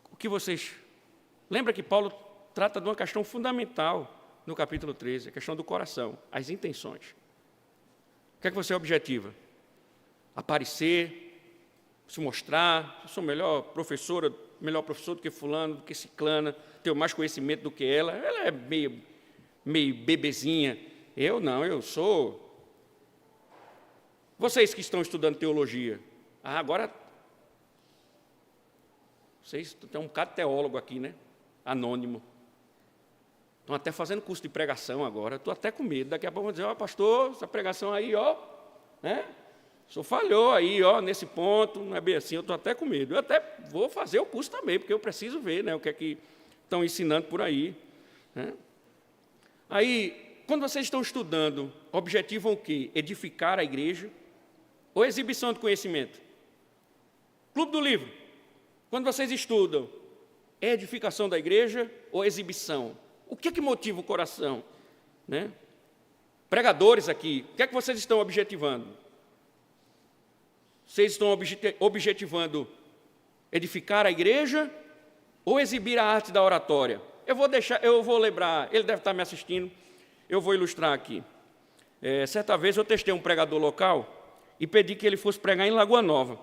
O que vocês... Lembra que Paulo trata de uma questão fundamental no capítulo 13, a questão do coração, as intenções. O que é que você objetiva? Aparecer, se mostrar, eu sou melhor professor do que fulano, do que ciclana, tenho mais conhecimento do que ela é meio bebezinha. Eu não, eu sou... Vocês que estão estudando teologia, agora... Vocês têm um bocado de teólogo aqui, né? Anônimo. Estão até fazendo curso de pregação agora, estou até com medo. Daqui a pouco vão dizer, pastor, essa pregação aí, né? O senhor falhou aí, nesse ponto, não é bem assim, eu estou até com medo. Eu até vou fazer o curso também, porque eu preciso ver, né, o que é que estão ensinando por aí. Né? Aí, quando vocês estão estudando, objetivam o quê? Edificar a igreja ou exibição de conhecimento? Clube do Livro, quando vocês estudam, é edificação da igreja ou exibição? O que é que motiva o coração? Né? Pregadores aqui, o que é que vocês estão objetivando? Vocês estão objetivando edificar a igreja ou exibir a arte da oratória? Eu vou lembrar, ele deve estar me assistindo, eu vou ilustrar aqui. Certa vez eu testei um pregador local e pedi que ele fosse pregar em Lagoa Nova.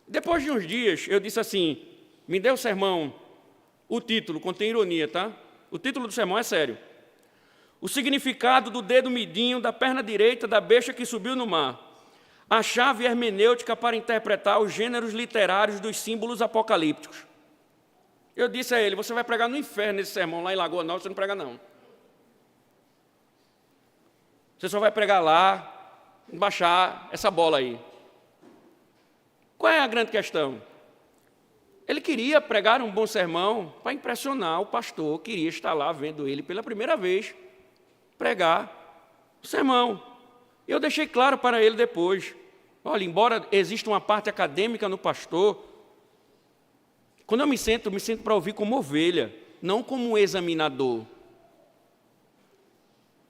Depois de uns dias, eu disse assim, me dê o sermão, o título, contém ironia, tá? O título do sermão é sério. O significado do dedo midinho da perna direita da besta que subiu no mar. A chave hermenêutica para interpretar os gêneros literários dos símbolos apocalípticos. Eu disse a ele, você vai pregar no inferno esse sermão lá em Lagoa Nova, você não prega não. Você só vai pregar lá, baixar essa bola aí. Qual é a grande questão? Ele queria pregar um bom sermão para impressionar o pastor, queria estar lá vendo ele pela primeira vez pregar o sermão. Eu deixei claro para ele depois, olha, embora exista uma parte acadêmica no pastor, quando eu me sento para ouvir como ovelha, não como um examinador.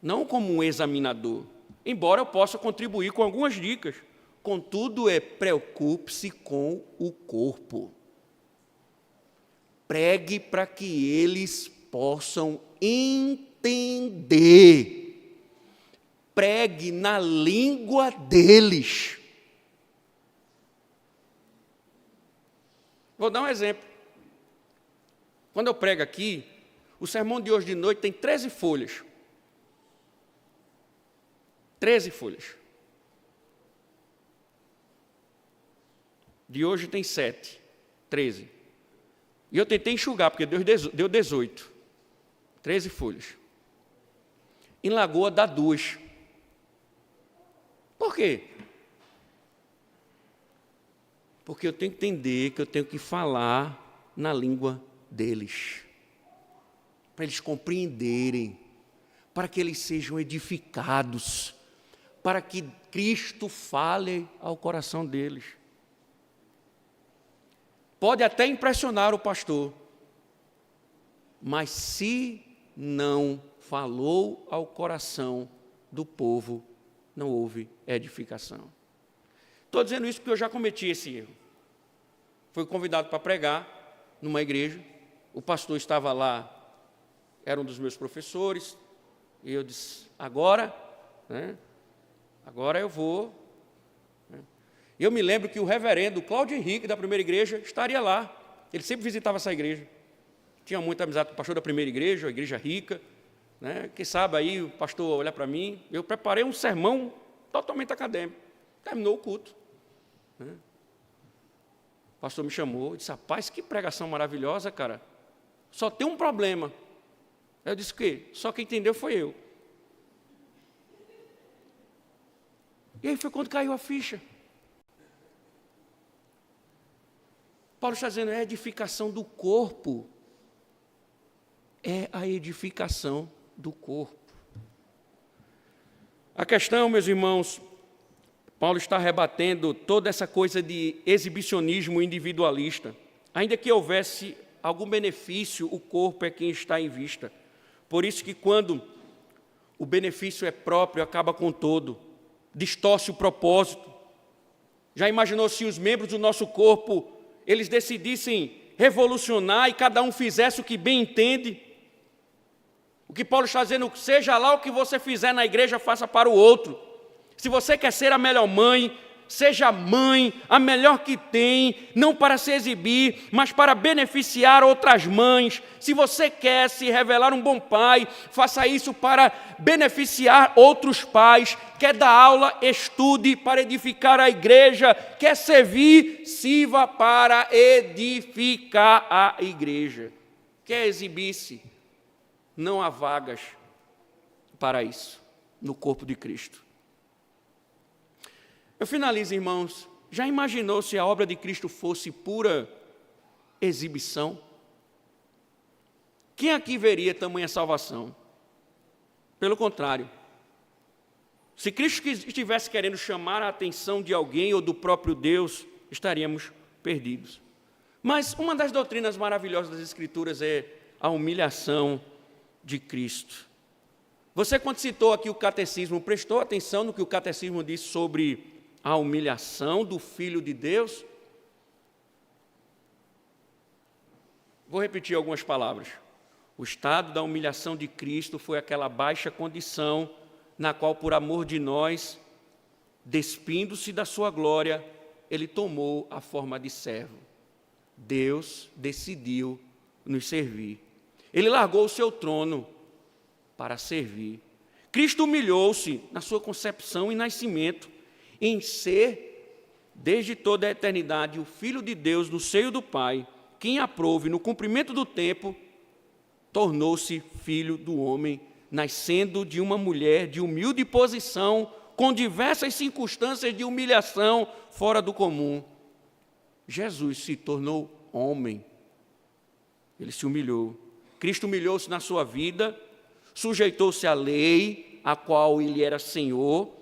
Não como um examinador, embora eu possa contribuir com algumas dicas. Contudo, preocupe-se com o corpo. Pregue para que eles possam entender. Pregue na língua deles. Vou dar um exemplo. Quando eu prego aqui, o sermão de hoje de noite tem 13 folhas. 13 folhas. De hoje tem 7, 13. E eu tentei enxugar, porque deu 18. 13 folhas. Em Lagoa dá 2. Por quê? Porque eu tenho que entender que eu tenho que falar na língua deles. para eles compreenderem, para que eles sejam edificados, para que Cristo fale ao coração deles. Pode até impressionar o pastor, mas se não falou ao coração do povo, não houve edificação. Estou dizendo isso porque eu já cometi esse erro. Fui convidado para pregar numa igreja, o pastor estava lá, era um dos meus professores, e eu disse, agora eu vou. Eu me lembro que o reverendo Cláudio Henrique, da primeira igreja, estaria lá. Ele sempre visitava essa igreja. Tinha muita amizade com o pastor da primeira igreja, a igreja rica. Quem sabe aí o pastor olhar para mim, eu preparei um sermão totalmente acadêmico. Terminou o culto. O pastor me chamou e disse, rapaz, que pregação maravilhosa, cara. Só tem um problema. Eu disse, o quê? Só quem entendeu foi eu. E aí foi quando caiu a ficha. Paulo está dizendo, é a edificação do corpo. É a edificação do corpo. A questão, meus irmãos, Paulo está rebatendo toda essa coisa de exibicionismo individualista. Ainda que houvesse algum benefício, o corpo é quem está em vista. Por isso que quando o benefício é próprio, acaba com todo, distorce o propósito. Já imaginou se os membros do nosso corpo, eles decidissem revolucionar e cada um fizesse o que bem entende? O que Paulo está dizendo, seja lá o que você fizer na igreja, faça para o outro. Se você quer ser a melhor mãe, seja mãe, a melhor que tem, não para se exibir, mas para beneficiar outras mães. Se você quer se revelar um bom pai, faça isso para beneficiar outros pais. Quer dar aula, estude para edificar a igreja. Quer servir, sirva para edificar a igreja. Quer exibir-se? Não há vagas para isso no corpo de Cristo. Eu finalizo, irmãos. Já imaginou se a obra de Cristo fosse pura exibição? Quem aqui veria tamanha salvação? Pelo contrário. Se Cristo estivesse querendo chamar a atenção de alguém ou do próprio Deus, estaríamos perdidos. Mas uma das doutrinas maravilhosas das Escrituras é a humilhação de Cristo. Você, quando citou aqui o catecismo, prestou atenção no que o catecismo diz sobre a humilhação do Filho de Deus? Vou repetir algumas palavras. O estado da humilhação de Cristo foi aquela baixa condição na qual, por amor de nós, despindo-se da sua glória, ele tomou a forma de servo. Deus decidiu nos servir. Ele largou o seu trono para servir. Cristo humilhou-se na sua concepção e nascimento, em ser, desde toda a eternidade, o Filho de Deus no seio do Pai, quem aprouve no cumprimento do tempo, tornou-se filho do homem, nascendo de uma mulher de humilde posição, com diversas circunstâncias de humilhação fora do comum. Jesus se tornou homem. Ele se humilhou. Cristo humilhou-se na sua vida, sujeitou-se à lei, a qual ele era senhor,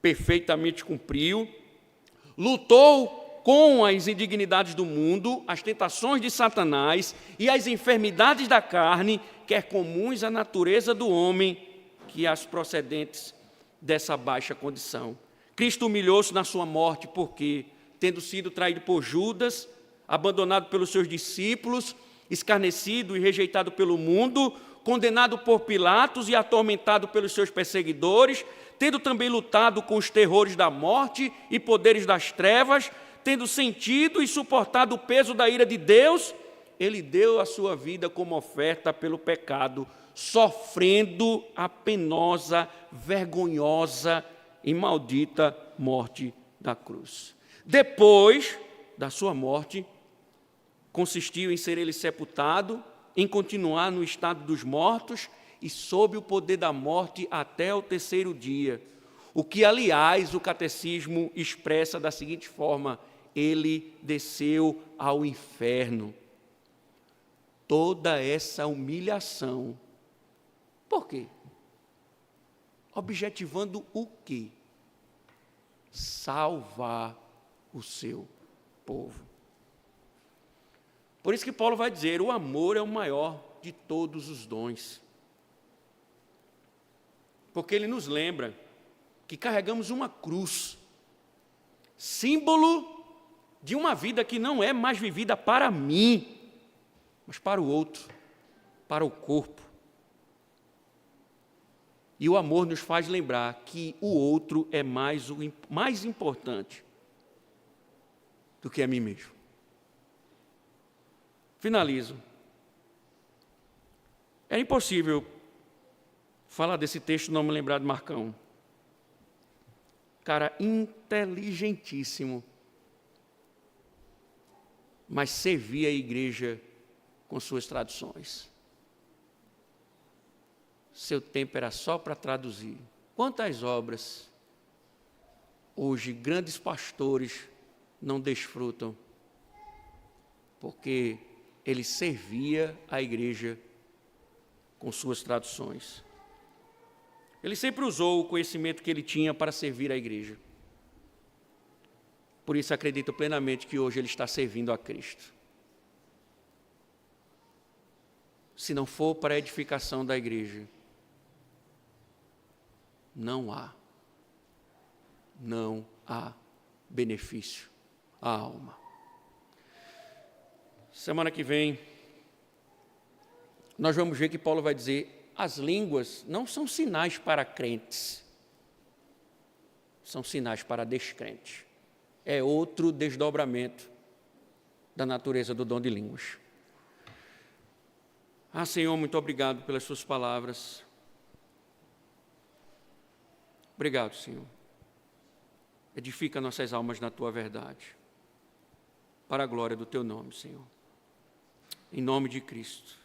perfeitamente cumpriu, lutou com as indignidades do mundo, as tentações de Satanás e as enfermidades da carne, quer comuns à natureza do homem, que as procedentes dessa baixa condição. Cristo humilhou-se na sua morte porque, tendo sido traído por Judas, abandonado pelos seus discípulos, escarnecido e rejeitado pelo mundo, condenado por Pilatos e atormentado pelos seus perseguidores, tendo também lutado com os terrores da morte e poderes das trevas, tendo sentido e suportado o peso da ira de Deus, ele deu a sua vida como oferta pelo pecado, sofrendo a penosa, vergonhosa e maldita morte da cruz. Depois da sua morte, consistiu em ser ele sepultado, em continuar no estado dos mortos e sob o poder da morte até o terceiro dia. O que, aliás, o catecismo expressa da seguinte forma: ele desceu ao inferno. toda essa humilhação. Por quê? Objetivando o quê? Salvar o seu povo. Por isso que Paulo vai dizer, o amor é o maior de todos os dons. Porque ele nos lembra que carregamos uma cruz, símbolo de uma vida que não é mais vivida para mim, mas para o outro, para o corpo. E o amor nos faz lembrar que o outro é mais importante do que a mim mesmo. Finalizo. É impossível falar desse texto e não me lembrar de Marcão. Cara inteligentíssimo, mas servia a igreja com suas traduções. Seu tempo era só para traduzir. Quantas obras hoje grandes pastores não desfrutam, porque ele servia a igreja com suas traduções. Ele sempre usou o conhecimento que ele tinha para servir a igreja. Por isso acredito plenamente que hoje ele está servindo a Cristo. Se não for para a edificação da igreja, não há benefício à alma. Semana que vem, nós vamos ver que Paulo vai dizer, as línguas não são sinais para crentes, são sinais para descrentes. É outro desdobramento da natureza do dom de línguas. Senhor, muito obrigado pelas suas palavras. Obrigado, Senhor. Edifica nossas almas na tua verdade, para a glória do teu nome, Senhor. Em nome de Cristo.